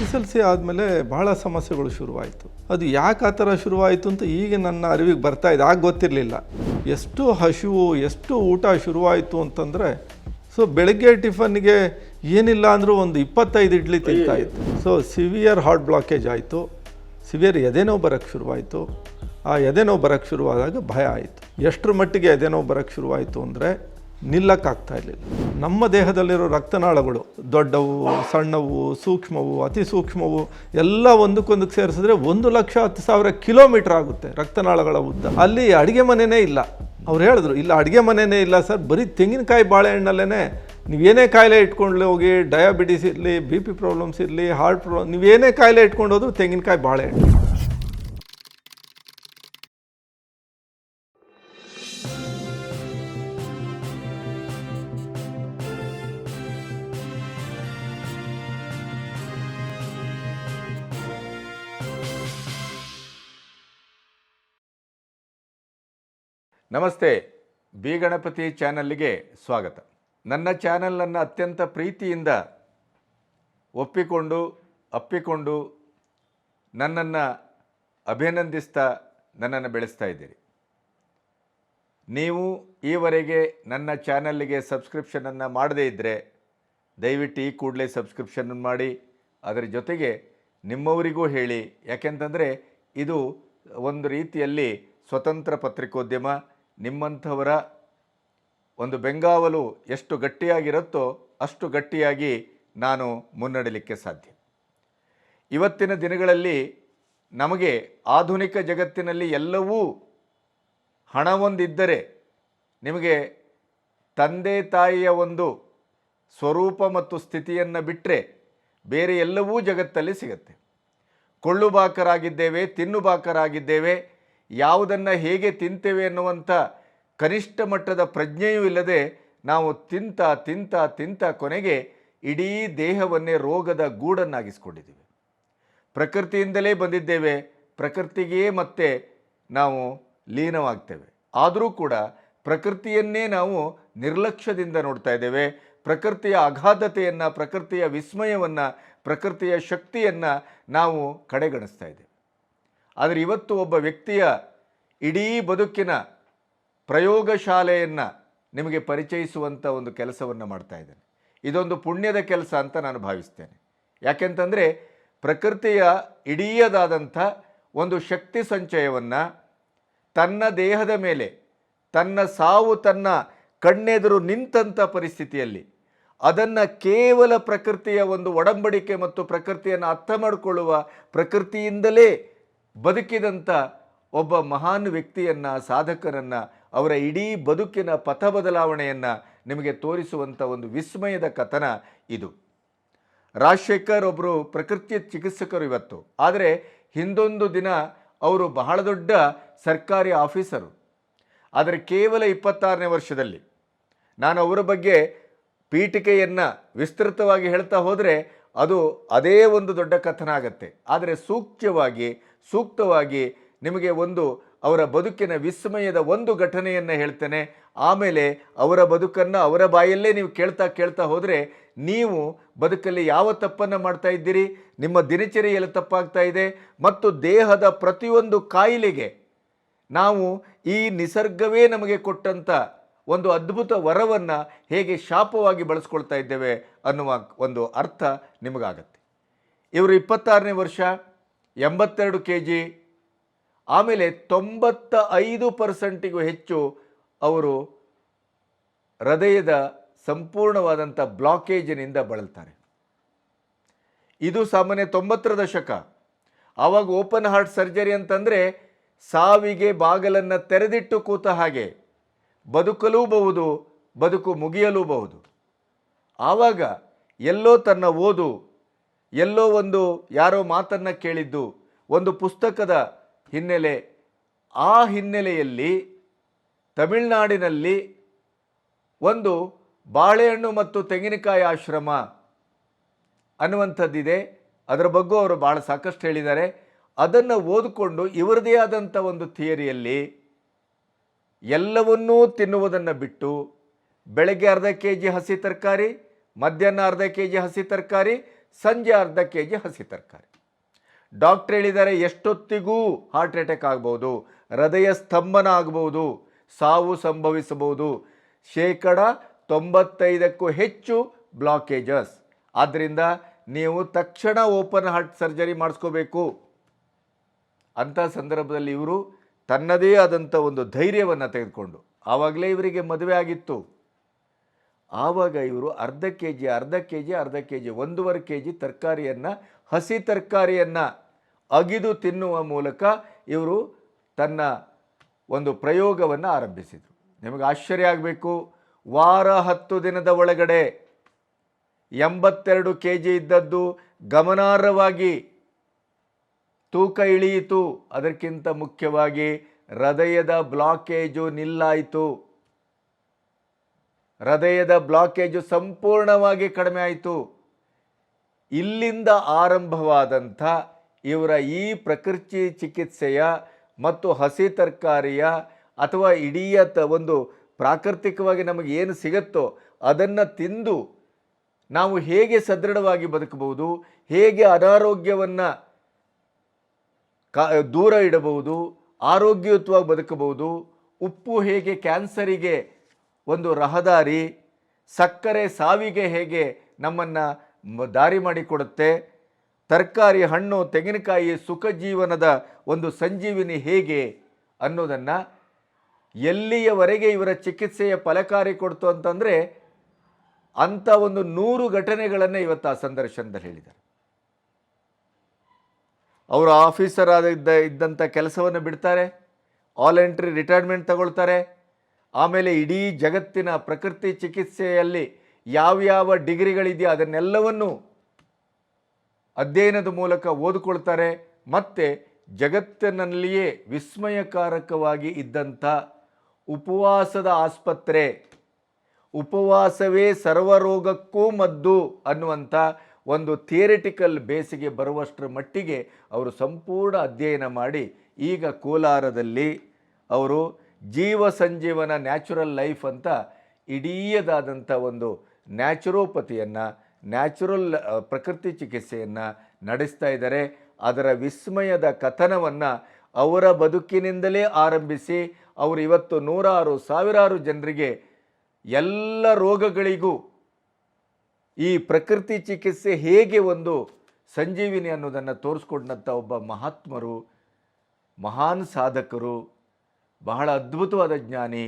SSLC ಆದಮೇಲೆ ಭಾಳ ಸಮಸ್ಯೆಗಳು ಶುರುವಾಯಿತು. ಅದು ಯಾಕೆ ಆ ಥರ ಶುರುವಾಯಿತು ಅಂತ ಈಗ ನನ್ನ ಅರಿವಿಗೆ ಬರ್ತಾ ಇದೆ. ಆಗ ಗೊತ್ತಿರಲಿಲ್ಲ. ಎಷ್ಟು ಹಸಿವು, ಎಷ್ಟು ಊಟ ಶುರುವಾಯಿತು ಅಂತಂದರೆ, ಸೊ ಬೆಳಗ್ಗೆ ಟಿಫನ್ಗೆ ಏನಿಲ್ಲ ಅಂದರೂ ಒಂದು 25 ಇಡ್ಲಿ ತಿಂತಾಯಿತ್ತು. ಸೊ ಸಿವಿಯರ್ ಹಾರ್ಟ್ ಬ್ಲಾಕೇಜ್ ಆಯಿತು, ಸಿವಿಯರ್ ಎದೆನೋವು ಬರೋಕ್ಕೆ ಶುರುವಾಯಿತು. ಆ ಎದೆನೋವು ಬರೋಕ್ಕೆ ಶುರುವಾದಾಗ ಭಯ ಆಯಿತು. ಎಷ್ಟರ ಮಟ್ಟಿಗೆ ಎದೆನೋವು ಬರೋಕ್ಕೆ ಶುರುವಾಯಿತು ಅಂದರೆ ನಿಲ್ಲಕ್ಕಾಗ್ತಾ ಇರಲಿಲ್ಲ. ನಮ್ಮ ದೇಹದಲ್ಲಿರೋ ರಕ್ತನಾಳಗಳು ದೊಡ್ಡವು, ಸಣ್ಣವು, ಸೂಕ್ಷ್ಮವು, ಅತಿ ಸೂಕ್ಷ್ಮವು ಎಲ್ಲ ಒಂದಕ್ಕೊಂದಕ್ಕೆ ಸೇರಿಸಿದ್ರೆ 1,10,000 ಕಿಲೋಮೀಟರ್ ಆಗುತ್ತೆ ರಕ್ತನಾಳಗಳ ಉದ್ದ. ಅಲ್ಲಿ ಅಡುಗೆ ಮನೆಯೇ ಇಲ್ಲ. ಅವ್ರು ಹೇಳಿದ್ರು, ಇಲ್ಲ ಅಡುಗೆ ಮನೆಯೇ ಇಲ್ಲ ಸರ್, ಬರೀ ತೆಂಗಿನಕಾಯಿ ಬಾಳೆಹಣ್ಣಲ್ಲೇ ನೀವೇನೇ ಕಾಯಿಲೆ ಇಟ್ಕೊಂಡು ಹೋಗಿ, ಡಯಾಬಿಟಿಸ್ ಇರಲಿ, BP ಪ್ರಾಬ್ಲಮ್ಸ್ ಇರಲಿ, ಹಾರ್ಟ್ ಪ್ರಾಬ್ಲಮ್, ನೀವೇನೇ ಕಾಯಿಲೆ ಇಟ್ಕೊಂಡು ಹೋದ್ರು ತೆಂಗಿನಕಾಯಿ ಬಾಳೆಹಣ್ಣು. ನಮಸ್ತೆ, ಬಿ ಗಣಪತಿ ಚಾನಲ್ಗೆ ಸ್ವಾಗತ. ನನ್ನ ಚಾನಲನ್ನು ಅತ್ಯಂತ ಪ್ರೀತಿಯಿಂದ ಒಪ್ಪಿಕೊಂಡು ಅಪ್ಪಿಕೊಂಡು ನನ್ನನ್ನು ಅಭಿನಂದಿಸ್ತಾ ನನ್ನನ್ನು ಬೆಳೆಸ್ತಾ ಇದ್ದೀರಿ. ನೀವು ಈವರೆಗೆ ನನ್ನ ಚಾನಲ್ಗೆ ಸಬ್ಸ್ಕ್ರಿಪ್ಷನನ್ನು ಮಾಡದೇ ಇದ್ದರೆ ದಯವಿಟ್ಟು ಈ ಕೂಡಲೇ ಸಬ್ಸ್ಕ್ರಿಪ್ಷನ್ ಮಾಡಿ. ಅದರ ಜೊತೆಗೆ ನಿಮ್ಮವರಿಗೂ ಹೇಳಿ. ಯಾಕೆಂತಂದರೆ ಇದು ಒಂದು ರೀತಿಯಲ್ಲಿ ಸ್ವತಂತ್ರ ಪತ್ರಿಕೋದ್ಯಮ. ನಿಮ್ಮಂಥವರ ಒಂದು ಬೆಂಗಾವಲು ಎಷ್ಟು ಗಟ್ಟಿಯಾಗಿರುತ್ತೋ ಅಷ್ಟು ಗಟ್ಟಿಯಾಗಿ ನಾನು ಮುನ್ನಡೆಯಲಿಕ್ಕೆ ಸಾಧ್ಯ. ಇವತ್ತಿನ ದಿನಗಳಲ್ಲಿ ನಮಗೆ ಆಧುನಿಕ ಜಗತ್ತಿನಲ್ಲಿ ಎಲ್ಲವೂ ಹಣವೊಂದಿದ್ದರೆ ನಿಮಗೆ ತಂದೆ ತಾಯಿಯ ಒಂದು ಸ್ವರೂಪ ಮತ್ತು ಸ್ಥಿತಿಯನ್ನು ಬಿಟ್ಟರೆ ಬೇರೆ ಎಲ್ಲವೂ ಜಗತ್ತಲ್ಲಿ ಸಿಗುತ್ತೆ. ಕೊಳ್ಳುಬಾಕರಾಗಿದ್ದೇವೆ, ತಿನ್ನುಬಾಕರಾಗಿದ್ದೇವೆ. ಯಾವುದನ್ನು ಹೇಗೆ ತಿಂತೇವೆ ಅನ್ನುವಂಥ ಕನಿಷ್ಠ ಮಟ್ಟದ ಪ್ರಜ್ಞೆಯೂ ಇಲ್ಲದೆ ನಾವು ತಿಂತ ತಿಂತ ತಿಂತ ಕೊನೆಗೆ ಇಡೀ ದೇಹವನ್ನೇ ರೋಗದ ಗೂಡನ್ನಾಗಿಸ್ಕೊಂಡಿದ್ದೀವಿ. ಪ್ರಕೃತಿಯಿಂದಲೇ ಬಂದಿದ್ದೇವೆ, ಪ್ರಕೃತಿಗೆ ಮತ್ತೆ ನಾವು ಲೀನವಾಗ್ತೇವೆ. ಆದರೂ ಕೂಡ ಪ್ರಕೃತಿಯನ್ನೇ ನಾವು ನಿರ್ಲಕ್ಷ್ಯದಿಂದ ನೋಡ್ತಾ ಇದ್ದೇವೆ. ಪ್ರಕೃತಿಯ ಅಗಾಧತೆಯನ್ನು, ಪ್ರಕೃತಿಯ ವಿಸ್ಮಯವನ್ನು, ಪ್ರಕೃತಿಯ ಶಕ್ತಿಯನ್ನು ನಾವು ಕಡೆಗಣಿಸ್ತಾ ಇದ್ದೇವೆ. ಆದರೆ ಇವತ್ತು ಒಬ್ಬ ವ್ಯಕ್ತಿಯ ಇಡೀ ಬದುಕಿನ ಪ್ರಯೋಗಶಾಲೆಯನ್ನು ನಿಮಗೆ ಪರಿಚಯಿಸುವಂಥ ಒಂದು ಕೆಲಸವನ್ನು ಮಾಡ್ತಾ ಇದ್ದೇನೆ. ಇದೊಂದು ಪುಣ್ಯದ ಕೆಲಸ ಅಂತ ನಾನು ಭಾವಿಸ್ತೇನೆ. ಯಾಕೆಂತಂದರೆ ಪ್ರಕೃತಿಯ ಇಡೀದಾದಂಥ ಒಂದು ಶಕ್ತಿ ಸಂಚಯವನ್ನು ತನ್ನ ದೇಹದ ಮೇಲೆ ತನ್ನ ಸಾವು ತನ್ನ ಕಣ್ಣೆದುರು ನಿಂತಂಥ ಪರಿಸ್ಥಿತಿಯಲ್ಲಿ ಅದನ್ನು ಕೇವಲ ಪ್ರಕೃತಿಯ ಒಂದು ಒಡಂಬಡಿಕೆ ಮತ್ತು ಪ್ರಕೃತಿಯನ್ನು ಅರ್ಥ ಮಾಡಿಕೊಳ್ಳುವ, ಪ್ರಕೃತಿಯಿಂದಲೇ ಬದುಕಿದಂಥ ಒಬ್ಬ ಮಹಾನ್ ವ್ಯಕ್ತಿಯನ್ನು, ಸಾಧಕರನ್ನು, ಅವರ ಇಡೀ ಬದುಕಿನ ಪಥ ಬದಲಾವಣೆಯನ್ನು ನಿಮಗೆ ತೋರಿಸುವಂಥ ಒಂದು ವಿಸ್ಮಯದ ಕಥನ ಇದು. ರಾಜಶೇಖರ್ ಒಬ್ಬರು ಪ್ರಕೃತಿ ಚಿಕಿತ್ಸಕರು ಇವತ್ತು. ಆದರೆ ಹಿಂದೊಂದು ದಿನ ಅವರು ಬಹಳ ದೊಡ್ಡ ಸರ್ಕಾರಿ ಆಫೀಸರು. ಆದರೆ ಕೇವಲ 26ನೇ ವರ್ಷದಲ್ಲಿ ನಾನು ಅವರ ಬಗ್ಗೆ ಪೀಠಿಕೆಯನ್ನು ವಿಸ್ತೃತವಾಗಿ ಹೇಳ್ತಾ ಹೋದರೆ ಅದು ಅದೇ ಒಂದು ದೊಡ್ಡ ಕಥನ ಆಗುತ್ತೆ. ಆದರೆ ಸೂಕ್ತವಾಗಿ ನಿಮಗೆ ಒಂದು ಅವರ ಬದುಕಿನ ವಿಸ್ಮಯದ ಒಂದು ಘಟನೆಯನ್ನು ಹೇಳ್ತೇನೆ. ಆಮೇಲೆ ಅವರ ಬದುಕನ್ನು ಅವರ ಬಾಯಲ್ಲೇ ನೀವು ಕೇಳ್ತಾ ಹೋದರೆ ನೀವು ಬದುಕಲ್ಲಿ ಯಾವ ತಪ್ಪನ್ನು ಮಾಡ್ತಾ ಇದ್ದೀರಿ, ನಿಮ್ಮ ದಿನಚರಿಯಲ್ಲಿ ತಪ್ಪಾಗ್ತಾ ಇದೆ, ಮತ್ತು ದೇಹದ ಪ್ರತಿಯೊಂದು ಕಾಯಿಲೆಗೆ ನಾವು ಈ ನಿಸರ್ಗವೇ ನಮಗೆ ಕೊಟ್ಟಂಥ ಒಂದು ಅದ್ಭುತ ವರವನ್ನು ಹೇಗೆ ಶಾಪವಾಗಿ ಬಳಸ್ಕೊಳ್ತಾ ಇದ್ದೇವೆ ಅನ್ನುವ ಒಂದು ಅರ್ಥ ನಿಮಗಾಗತ್ತೆ. ಇವರು 26ನೇ ವರ್ಷ, 82 kg, ಆಮೇಲೆ 95%ಗೂ ಹೆಚ್ಚು ಅವರು ಹೃದಯದ ಸಂಪೂರ್ಣವಾದಂಥ ಬ್ಲಾಕೇಜಿನಿಂದ ಬಳಲ್ತಾರೆ. ಇದು ಸಾಮಾನ್ಯ 90ರ ದಶಕ. ಆವಾಗ ಓಪನ್ ಹಾರ್ಟ್ ಸರ್ಜರಿ ಅಂತಂದರೆ ಸಾವಿಗೆ ಬಾಗಲನ್ನು ತೆರೆದಿಟ್ಟು ಕೂತ ಹಾಗೆ, ಬದುಕಲೂಬಹುದು, ಬದುಕು ಮುಗಿಯಲೂಬಹುದು. ಆವಾಗ ಎಲ್ಲೋ ತನ್ನ ಓದು, ಎಲ್ಲೋ ಒಂದು ಯಾರೋ ಮಾತನ್ನು ಕೇಳಿದ್ದು, ಒಂದು ಪುಸ್ತಕದ ಹಿನ್ನೆಲೆ, ಆ ಹಿನ್ನೆಲೆಯಲ್ಲಿ ತಮಿಳುನಾಡಿನಲ್ಲಿ ಒಂದು ಬಾಳೆಹಣ್ಣು ಮತ್ತು ತೆಂಗಿನಕಾಯಿ ಆಶ್ರಮ ಅನ್ನುವಂಥದ್ದಿದೆ. ಅದರ ಬಗ್ಗೆ ಅವರು ಭಾಳ ಸಾಕಷ್ಟು ಹೇಳಿದ್ದಾರೆ. ಅದನ್ನು ಓದಿಕೊಂಡು ಇವರದೇ ಆದಂಥ ಒಂದು ಥಿಯರಿಯಲ್ಲಿ ಎಲ್ಲವನ್ನೂ ತಿನ್ನುವುದನ್ನು ಬಿಟ್ಟು ಬೆಳಗ್ಗೆ ಅರ್ಧ kg ಹಸಿ ತರಕಾರಿ, ಮಧ್ಯಾಹ್ನ ಅರ್ಧ kg ಹಸಿ ತರಕಾರಿ, ಸಂಜೆ ಅರ್ಧ ಕೆ ಜಿ ಹಸಿ ತರಕಾರಿ. ಡಾಕ್ಟ್ರ್ ಹೇಳಿದ್ದಾರೆ ಎಷ್ಟೊತ್ತಿಗೂ ಹಾರ್ಟ್ ಅಟ್ಯಾಕ್ ಆಗ್ಬೋದು, ಹೃದಯ ಸ್ತಂಭನ ಆಗ್ಬೋದು, ಸಾವು ಸಂಭವಿಸಬಹುದು, 95% ಹೆಚ್ಚು ಬ್ಲಾಕೇಜಸ್. ಆದ್ದರಿಂದ ನೀವು ತಕ್ಷಣ ಓಪನ್ ಹಾರ್ಟ್ ಸರ್ಜರಿ ಮಾಡಿಸ್ಕೋಬೇಕು. ಅಂಥ ಸಂದರ್ಭದಲ್ಲಿ ಇವರು ತನ್ನದೇ ಆದಂಥ ಒಂದು ಧೈರ್ಯವನ್ನು ತೆಗೆದುಕೊಂಡು, ಆವಾಗಲೇ ಇವರಿಗೆ ಮದುವೆ ಆಗಿತ್ತು, ಆವಾಗ ಇವರು ಅರ್ಧ ಕೆ ಜಿ 1.5 ಕೆ ಜಿ ತರಕಾರಿಯನ್ನು, ಹಸಿ ತರಕಾರಿಯನ್ನು ಅಗಿದು ತಿನ್ನುವ ಮೂಲಕ ಇವರು ತನ್ನ ಒಂದು ಪ್ರಯೋಗವನ್ನು ಆರಂಭಿಸಿದರು. ನಿಮಗೆ ಆಶ್ಚರ್ಯ ಆಗಬೇಕು, ವಾರ 10 ದಿನದ ಒಳಗಡೆ 82 ಕೆ ಜಿ ಇದ್ದದ್ದು ಗಮನಾರ್ಹವಾಗಿ ತೂಕ ಇಳಿಯಿತು. ಅದಕ್ಕಿಂತ ಮುಖ್ಯವಾಗಿ ಹೃದಯದ ಬ್ಲಾಕೇಜು ನಿಲ್ಲಾಯಿತು. ಹೃದಯದ ಬ್ಲಾಕೇಜು ಸಂಪೂರ್ಣವಾಗಿ ಕಡಿಮೆ ಆಯಿತು. ಇಲ್ಲಿಂದ ಆರಂಭವಾದಂಥ ಇವರ ಈ ಪ್ರಕೃತಿ ಚಿಕಿತ್ಸೆಯ ಮತ್ತು ಹಸಿ ತರಕಾರಿಯ ಅಥವಾ ಇಡೀ ಒಂದು ಪ್ರಾಕೃತಿಕವಾಗಿ ನಮಗೆ ಏನು ಸಿಗುತ್ತೋ ಅದನ್ನು ತಿಂದು ನಾವು ಹೇಗೆ ಸದೃಢವಾಗಿ ಬದುಕಬಹುದು, ಹೇಗೆ ಅನಾರೋಗ್ಯವನ್ನು ದೂರ ಇಡಬಹುದು, ಆರೋಗ್ಯಯುತವಾಗಿ ಬದುಕಬಹುದು, ಉಪ್ಪು ಹೇಗೆ ಕ್ಯಾನ್ಸರಿಗೆ ಒಂದು ರಹದಾರಿ, ಸಕ್ಕರೆ ಸಾವಿಗೆ ಹೇಗೆ ನಮ್ಮನ್ನು ದಾರಿ ಮಾಡಿಕೊಡುತ್ತೆ, ತರಕಾರಿ, ಹಣ್ಣು, ತೆಂಗಿನಕಾಯಿ ಸುಖ ಜೀವನದ ಒಂದು ಸಂಜೀವಿನಿ ಹೇಗೆ ಅನ್ನೋದನ್ನು ಎಲ್ಲಿಯವರೆಗೆ ಇವರ ಚಿಕಿತ್ಸೆಯ ಫಲಕಾರಿ ಕೊಡ್ತು ಅಂತಂದರೆ ಅಂಥ ಒಂದು 100 ಘಟನೆಗಳನ್ನು ಇವತ್ತು ಆ ಸಂದರ್ಶನದಲ್ಲಿ ಹೇಳಿದ್ದಾರೆ. ಅವರು ಆಫೀಸರ್ ಇದ್ದಂಥ ಕೆಲಸವನ್ನು ಬಿಡ್ತಾರೆ, ಆಲ್ ಎಂಟ್ರಿ ರಿಟೈರ್ಮೆಂಟ್ ತಗೊಳ್ತಾರೆ. ಆಮೇಲೆ ಇಡೀ ಜಗತ್ತಿನ ಪ್ರಕೃತಿ ಚಿಕಿತ್ಸೆಯಲ್ಲಿ ಯಾವ್ಯಾವ ಡಿಗ್ರಿಗಳಿದೆಯೋ ಅದನ್ನೆಲ್ಲವನ್ನು ಅಧ್ಯಯನದ ಮೂಲಕ ಓದಿಕೊಳ್ತಾರೆ. ಮತ್ತು ಜಗತ್ತಿನಲ್ಲಿಯೇ ವಿಸ್ಮಯಕಾರಕವಾಗಿ ಇದ್ದಂಥ ಉಪವಾಸದ ಆಸ್ಪತ್ರೆ, ಉಪವಾಸವೇ ಸರ್ವರೋಗಕ್ಕೂ ಮದ್ದು ಅನ್ನುವಂಥ ಒಂದು ಥಿಯರಿಟಿಕಲ್ ಬೇಸಿಗೆ ಬರುವಷ್ಟರ ಮಟ್ಟಿಗೆ ಅವರು ಸಂಪೂರ್ಣ ಅಧ್ಯಯನ ಮಾಡಿ ಈಗ ಕೋಲಾರದಲ್ಲಿ ಅವರು ಜೀವ ಸಂಜೀವನ ನ್ಯಾಚುರಲ್ ಲೈಫ್ ಅಂತ ಇಡೀದಾದಂಥ ಒಂದು ನ್ಯಾಚುರೋಪತಿಯನ್ನು, ನ್ಯಾಚುರಲ್ ಪ್ರಕೃತಿ ಚಿಕಿತ್ಸೆಯನ್ನು ನಡೆಸ್ತಾ ಇದ್ದಾರೆ. ಅದರ ವಿಸ್ಮಯದ ಕಥನವನ್ನು ಅವರ ಬದುಕಿನಿಂದಲೇ ಆರಂಭಿಸಿ ಅವರು ಇವತ್ತು ನೂರಾರು ಸಾವಿರಾರು ಜನರಿಗೆ ಎಲ್ಲ ರೋಗಗಳಿಗೂ ಈ ಪ್ರಕೃತಿ ಚಿಕಿತ್ಸೆ ಹೇಗೆ ಒಂದು ಸಂಜೀವಿನಿ ಅನ್ನೋದನ್ನು ತೋರಿಸ್ಕೊಂಡಂಥ ಒಬ್ಬ ಮಹಾತ್ಮರು, ಮಹಾನ್ ಸಾಧಕರು, ಬಹಳ ಅದ್ಭುತವಾದ ಜ್ಞಾನಿ.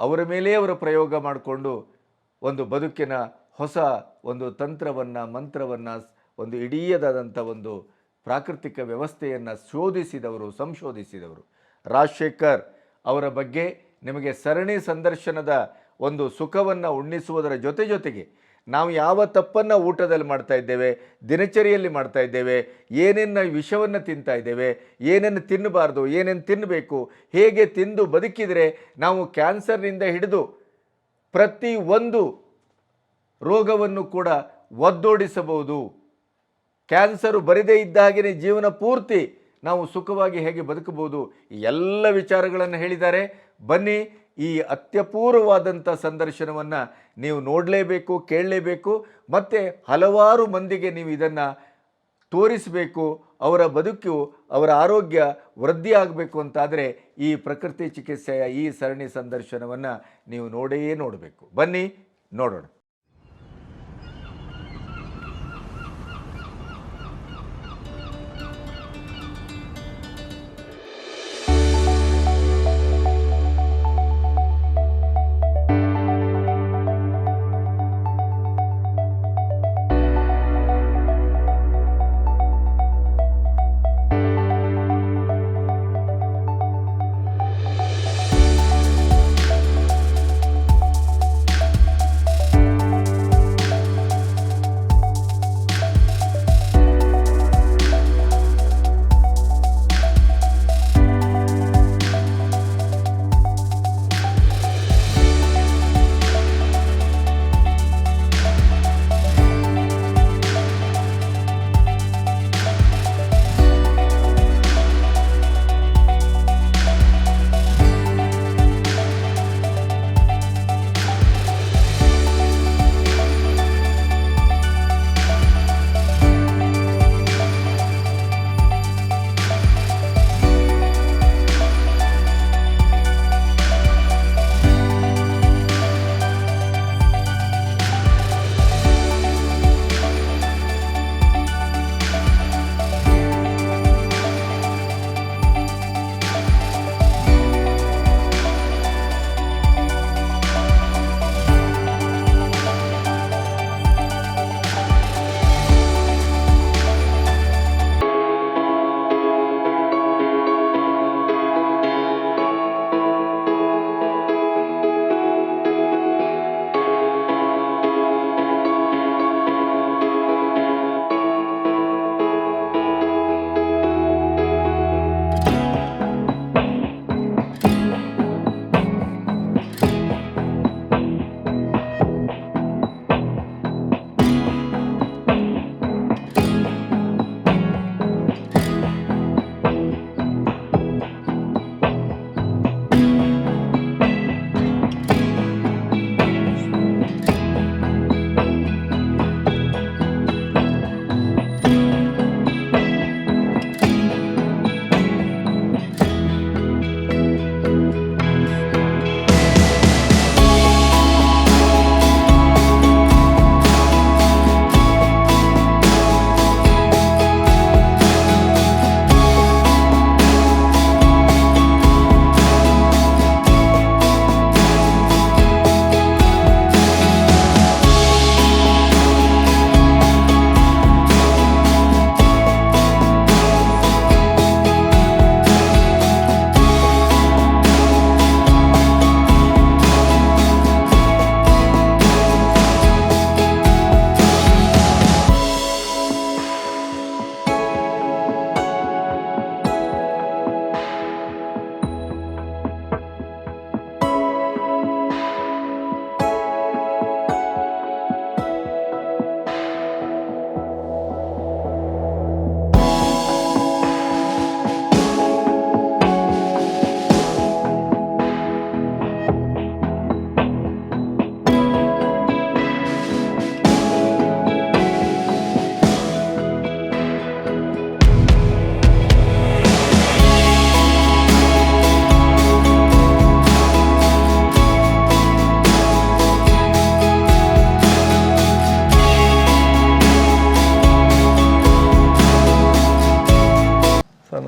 ಅವರ ಮೇಲೆ ಅವರ ಪ್ರಯೋಗ ಮಾಡಿಕೊಂಡು ಒಂದು ಬದುಕಿನ ಹೊಸ ಒಂದು ತಂತ್ರವನ್ನು, ಮಂತ್ರವನ್ನು, ಒಂದು ಇಡೀದಾದಂಥ ಒಂದು ಪ್ರಾಕೃತಿಕ ವ್ಯವಸ್ಥೆಯನ್ನು ಶೋಧಿಸಿದವರು, ಸಂಶೋಧಿಸಿದವರು. ರಾಜಶೇಖರ್ ಅವರ ಬಗ್ಗೆ ನಿಮಗೆ ಸರಣಿ ಸಂದರ್ಶನದ ಒಂದು ಸುಖವನ್ನು ಉಣ್ಣಿಸುವುದರ ಜೊತೆಗೆ ನಾವು ಯಾವ ತಪ್ಪನ್ನು ಊಟದಲ್ಲಿ ಮಾಡ್ತಾ ಇದ್ದೇವೆ, ದಿನಚರಿಯಲ್ಲಿ ಮಾಡ್ತಾ ಇದ್ದೇವೆ, ಏನೇನು ವಿಷವನ್ನು ತಿಂತಾ ಇದ್ದೇವೆ, ಏನೇನು ತಿನ್ನಬಾರ್ದು, ಏನೇನು ತಿನ್ನಬೇಕು, ಹೇಗೆ ತಿಂದು ಬದುಕಿದರೆ ನಾವು ಕ್ಯಾನ್ಸರ್ನಿಂದ ಹಿಡಿದು ಪ್ರತಿಯೊಂದು ರೋಗವನ್ನು ಕೂಡ ಒದ್ದೋಡಿಸಬಹುದು, ಕ್ಯಾನ್ಸರು ಬರದೇ ಇದ್ದ ಹಾಗೆಯೇ ಜೀವನ ಪೂರ್ತಿ ನಾವು ಸುಖವಾಗಿ ಹೇಗೆ ಬದುಕಬಹುದು, ಈ ಎಲ್ಲ ವಿಚಾರಗಳನ್ನು ಹೇಳಿದ್ದಾರೆ. ಬನ್ನಿ, ಈ ಅತ್ಯಪೂರ್ವವಾದಂಥ ಸಂದರ್ಶನವನ್ನು ನೀವು ನೋಡಲೇಬೇಕು, ಕೇಳಲೇಬೇಕು, ಮತ್ತು ಹಲವಾರು ಮಂದಿಗೆ ನೀವು ಇದನ್ನು ತೋರಿಸಬೇಕು. ಅವರ ಬದುಕು, ಅವರ ಆರೋಗ್ಯ ವೃದ್ಧಿ ಆಗಬೇಕು ಅಂತಾದರೆ ಈ ಪ್ರಕೃತಿ ಚಿಕಿತ್ಸೆಯ ಈ ಸರಣಿ ಸಂದರ್ಶನವನ್ನು ನೀವು ನೋಡಬೇಕು. ಬನ್ನಿ ನೋಡೋಣ.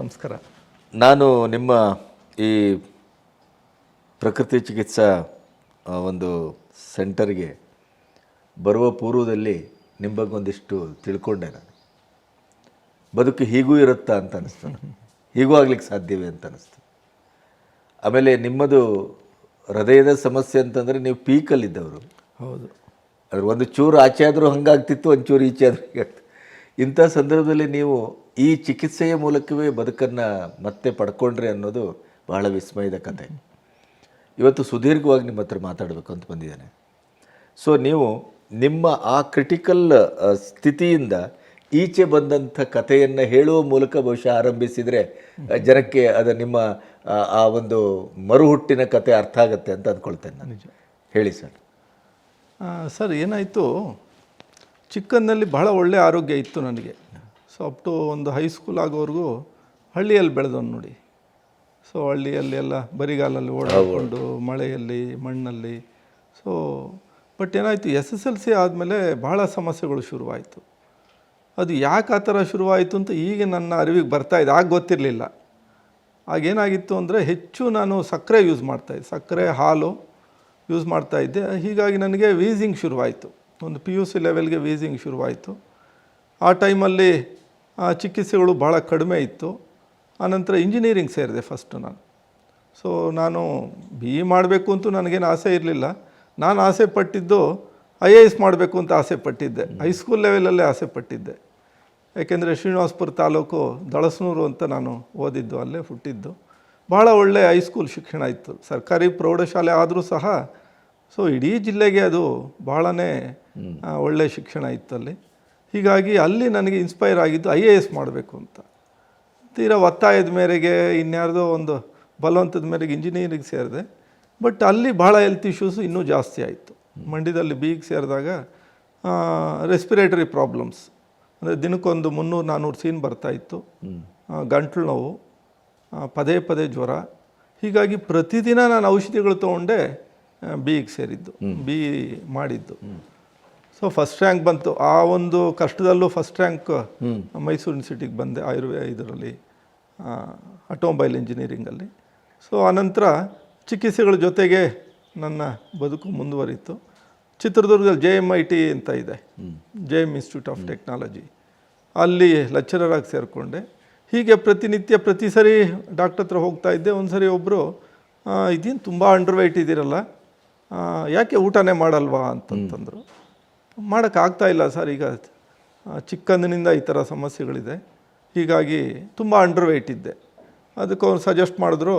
ನಮಸ್ಕಾರ. ನಾನು ನಿಮ್ಮ ಈ ಪ್ರಕೃತಿ ಚಿಕಿತ್ಸಾ ಒಂದು ಸೆಂಟರ್ಗೆ ಬರುವ ಪೂರ್ವದಲ್ಲಿ ನಿಮ್ಮ ಬಗ್ಗೆ ಒಂದಿಷ್ಟು ತಿಳ್ಕೊಂಡೆ. ನಾನು ಬದುಕು ಹೀಗೂ ಇರುತ್ತಾ ಅಂತ ಅನಿಸ್ತು, ಹೀಗೂ ಆಗ್ಲಿಕ್ಕೆ ಸಾಧ್ಯವೇ ಅಂತ ಅನಿಸ್ತು. ಆಮೇಲೆ ನಿಮ್ಮದು ಹೃದಯದ ಸಮಸ್ಯೆ ಅಂತಂದರೆ ನೀವು ಪೀಕಲ್ಲಿದ್ದವರು. ಹೌದು. ಅದ್ರ ಒಂದು ಚೂರು ಆಚೆ ಆದರೂ ಹಂಗಾಗ್ತಿತ್ತು, ಒಂದು ಚೂರು ಈಚೆ ಆದರೂ ಹೀಗಾಗ್ತಿತ್ತು. ಇಂಥ ಸಂದರ್ಭದಲ್ಲಿ ನೀವು ಈ ಚಿಕಿತ್ಸೆಯ ಮೂಲಕವೇ ಬದುಕನ್ನು ಮತ್ತೆ ಪಡ್ಕೊಂಡ್ರೆ ಅನ್ನೋದು ಬಹಳ ವಿಸ್ಮಯದ ಕತೆ. ಇವತ್ತು ಸುದೀರ್ಘವಾಗಿ ನಿಮ್ಮ ಹತ್ರ ಮಾತಾಡಬೇಕು ಅಂತ ಬಂದಿದ್ದೇನೆ. ಸೊ ನೀವು ನಿಮ್ಮ ಆ ಕ್ರಿಟಿಕಲ್ ಸ್ಥಿತಿಯಿಂದ ಈಚೆ ಬಂದಂಥ ಕಥೆಯನ್ನು ಹೇಳುವ ಮೂಲಕ ಬಹುಶಃ ಆರಂಭಿಸಿದರೆ ಜನಕ್ಕೆ ಅದು ನಿಮ್ಮ ಆ ಒಂದು ಮರುಹುಟ್ಟಿನ ಕತೆ ಅರ್ಥ ಆಗುತ್ತೆ ಅಂತ ಅಂದ್ಕೊಳ್ತೇನೆ ನಾನು. ಹೇಳಿ ಸರ್. ಸರ್, ಏನಾಯಿತು, ಚಿಕ್ಕಂದಲ್ಲಿ ಬಹಳ ಒಳ್ಳೆಯ ಆರೋಗ್ಯ ಇತ್ತು ನನಗೆ. ಸೊ ಅಪ್ ಟು ಒಂದು ಹೈಸ್ಕೂಲ್ ಆಗೋವರೆಗೂ ಹಳ್ಳಿಯಲ್ಲಿ ಬೆಳೆದವನು ನೋಡಿ. ಸೊ ಹಳ್ಳಿಯಲ್ಲಿ ಎಲ್ಲ ಬರಿಗಾಲಲ್ಲಿ ಓಡಾಡಿಕೊಂಡು ಮಳೆಯಲ್ಲಿ ಮಣ್ಣಲ್ಲಿ. ಸೊ ಬಟ್ ಏನಾಯಿತು, SSLC ಆದಮೇಲೆ ಭಾಳ ಸಮಸ್ಯೆಗಳು ಶುರುವಾಯಿತು. ಅದು ಯಾಕೆ ಆ ಥರ ಶುರುವಾಯಿತು ಅಂತ ಈಗ ನನ್ನ ಅರಿವಿಗೆ ಬರ್ತಾಯಿದೆ. ಆಗ ಗೊತ್ತಿರಲಿಲ್ಲ. ಆಗೇನಾಗಿತ್ತು ಅಂದರೆ ಹೆಚ್ಚು ನಾನು ಸಕ್ಕರೆ ಯೂಸ್ ಮಾಡ್ತಾಯಿದ್ದೆ, ಸಕ್ಕರೆ ಹಾಲು ಯೂಸ್ ಮಾಡ್ತಾಯಿದ್ದೆ. ಹೀಗಾಗಿ ನನಗೆ ವೀಸಿಂಗ್ ಶುರುವಾಯಿತು. ಒಂದು PUC ಲೆವೆಲ್ಗೆ ವೀಸಿಂಗ್ ಶುರುವಾಯಿತು. ಆ ಟೈಮಲ್ಲಿ ಚಿಕಿತ್ಸೆಗಳು ಭಾಳ ಕಡಿಮೆ ಇತ್ತು. ಆನಂತರ ಇಂಜಿನಿಯರಿಂಗ್ ಸೇರಿದೆ ಫಸ್ಟು ನಾನು. ಸೊ ನಾನು BE ಮಾಡಬೇಕು ಅಂತೂ ನನಗೇನು ಆಸೆ ಇರಲಿಲ್ಲ. ನಾನು ಆಸೆ ಪಟ್ಟಿದ್ದು IAS ಮಾಡಬೇಕು ಅಂತ ಆಸೆ ಪಟ್ಟಿದ್ದೆ. ಹೈಸ್ಕೂಲ್ ಲೆವೆಲಲ್ಲೇ ಆಸೆ ಪಟ್ಟಿದ್ದೆ. ಯಾಕೆಂದರೆ ಶ್ರೀನಿವಾಸಪುರ ತಾಲೂಕು ದಳಸನೂರು ಅಂತ ನಾನು ಓದಿದ್ದು, ಅಲ್ಲೇ ಹುಟ್ಟಿದ್ದು. ಭಾಳ ಒಳ್ಳೆಯ ಹೈಸ್ಕೂಲ್ ಶಿಕ್ಷಣ ಇತ್ತು, ಸರ್ಕಾರಿ ಪ್ರೌಢಶಾಲೆ ಆದರೂ ಸಹ. ಸೊ ಇಡೀ ಜಿಲ್ಲೆಗೆ ಅದು ಭಾಳನೇ ಒಳ್ಳೆಯ ಶಿಕ್ಷಣ ಇತ್ತಲ್ಲಿ. ಹೀಗಾಗಿ ಅಲ್ಲಿ ನನಗೆ ಇನ್ಸ್ಪೈರ್ ಆಗಿದ್ದು IAS ಮಾಡಬೇಕು ಅಂತ. ತೀರಾ ಒತ್ತಾಯದ ಮೇರೆಗೆ, ಇನ್ಯಾರ್ದೋ ಒಂದು ಬಲವಂತದ ಮೇರೆಗೆ ಇಂಜಿನಿಯರಿಂಗ್ ಸೇರಿದೆ. ಬಟ್ ಅಲ್ಲಿ ಭಾಳ ಹೆಲ್ತ್ ಇಶ್ಯೂಸು ಇನ್ನೂ ಜಾಸ್ತಿ ಆಯಿತು. ಮಂಡ್ಯದಲ್ಲಿ BEಗೆ ಸೇರಿದಾಗ ರೆಸ್ಪಿರೇಟರಿ ಪ್ರಾಬ್ಲಮ್ಸ್, ಅಂದರೆ ದಿನಕ್ಕೊಂದು 300-400 ಸೀನ್ ಬರ್ತಾಯಿತ್ತು. ಗಂಟ್ಲು ನೋವು, ಪದೇ ಪದೇ ಜ್ವರ. ಹೀಗಾಗಿ ಪ್ರತಿದಿನ ನಾನು ಔಷಧಿಗಳು ತೊಗೊಂಡೆ BEಗೆ ಸೇರಿದ್ದು, BE ಮಾಡಿದ್ದು. ಸೊ ಫಸ್ಟ್ ರ್ಯಾಂಕ್ ಬಂತು. ಆ ಒಂದು ಕಷ್ಟದಲ್ಲೂ ಫಸ್ಟ್ ರ್ಯಾಂಕ್ ಮೈಸೂರು ಯೂನಿವರ್ಸಿಟಿಗೆ ಬಂದೆ, ಇದರಲ್ಲಿ ಆಟೋಮೊಬೈಲ್ ಇಂಜಿನಿಯರಿಂಗಲ್ಲಿ. ಸೊ ಆನಂತರ ಚಿಕಿತ್ಸೆಗಳ ಜೊತೆಗೆ ನನ್ನ ಬದುಕು ಮುಂದುವರಿತು. ಚಿತ್ರದುರ್ಗದಲ್ಲಿ JMIT ಅಂತ ಇದೆ, JM ಇನ್ಸ್ಟಿಟ್ಯೂಟ್ ಆಫ್ ಟೆಕ್ನಾಲಜಿ, ಅಲ್ಲಿ ಲೆಕ್ಚರರಾಗಿ ಸೇರಿಕೊಂಡೆ. ಹೀಗೆ ಪ್ರತಿನಿತ್ಯ ಪ್ರತಿ ಸರಿ ಡಾಕ್ಟರ್ ಹತ್ರ ಹೋಗ್ತಾ ಇದ್ದೆ. ಒಂದು ಸರಿ ಒಬ್ಬರು, ಇದೇನು ತುಂಬ ಅಂಡರ್ವೈಟ್ ಇದ್ದೀರಲ್ಲ, ಯಾಕೆ ಊಟನೇ ಮಾಡಲ್ವಾ ಅಂತಂತಂದರು. ಮಾಡೋಕ್ಕಾಗ್ತಾ ಇಲ್ಲ ಸರ್, ಈಗ ಚಿಕ್ಕಂದಿನಿಂದ ಈ ಥರ ಸಮಸ್ಯೆಗಳಿದೆ, ಹೀಗಾಗಿ ತುಂಬ ಅಂಡರ್ವೈಟ್ ಇದ್ದೆ. ಅದಕ್ಕೆ ಅವ್ರು ಸಜೆಸ್ಟ್ ಮಾಡಿದ್ರು,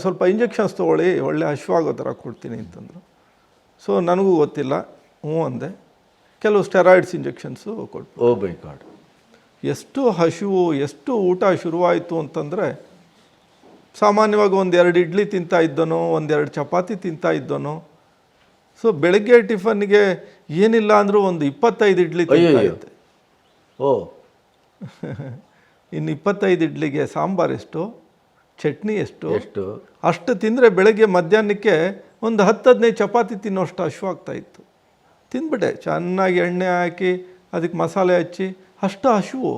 ಸ್ವಲ್ಪ ಇಂಜೆಕ್ಷನ್ಸ್ ತೊಗೊಳ್ಳಿ, ಒಳ್ಳೆ ಹಶ್ವಾಗೋ ಥರ ಕೊಡ್ತೀನಿ ಅಂತಂದರು. ಸೊ ನನಗೂ ಗೊತ್ತಿಲ್ಲ, ಹ್ಞೂ ಅಂದೆ. ಕೆಲವು ಸ್ಟೆರಾಯ್ಡ್ಸ್ ಇಂಜೆಕ್ಷನ್ಸು ಕೊಟ್ಟು. ಓ ಮೈ ಗಾಡ್, ಎಷ್ಟು ಹಸಿವು, ಎಷ್ಟು ಊಟ ಶುರುವಾಯಿತು ಅಂತಂದರೆ, ಸಾಮಾನ್ಯವಾಗಿ 1-2 ಇಡ್ಲಿ ತಿಂತಾ ಇದ್ದನೋ, 1-2 ಚಪಾತಿ ತಿಂತಾ ಇದ್ದನೋ. ಸೊ ಬೆಳಗ್ಗೆ ಟಿಫನ್ಗೆ ಏನಿಲ್ಲ ಅಂದರೂ ಒಂದು 25 ಇಡ್ಲಿ ತಿಂತಾ ಇದ್ದೆ. ಓ ಇನ್ನು 25 ಇಡ್ಲಿಗೆ ಸಾಂಬಾರು ಎಷ್ಟು, ಚಟ್ನಿ ಎಷ್ಟು, ಅಷ್ಟು ತಿಂದರೆ ಬೆಳಗ್ಗೆ ಮಧ್ಯಾಹ್ನಕ್ಕೆ ಒಂದು 10-15 ಚಪಾತಿ ತಿನ್ನೋಷ್ಟು ಹಸಿವಾಗ್ತಾ ಇತ್ತು. ತಿಂದ್ಬಿಟ್ಟೆ, ಚೆನ್ನಾಗಿ ಎಣ್ಣೆ ಹಾಕಿ ಅದಕ್ಕೆ ಮಸಾಲೆ ಹಚ್ಚಿ, ಅಷ್ಟು ಹಸಿವು.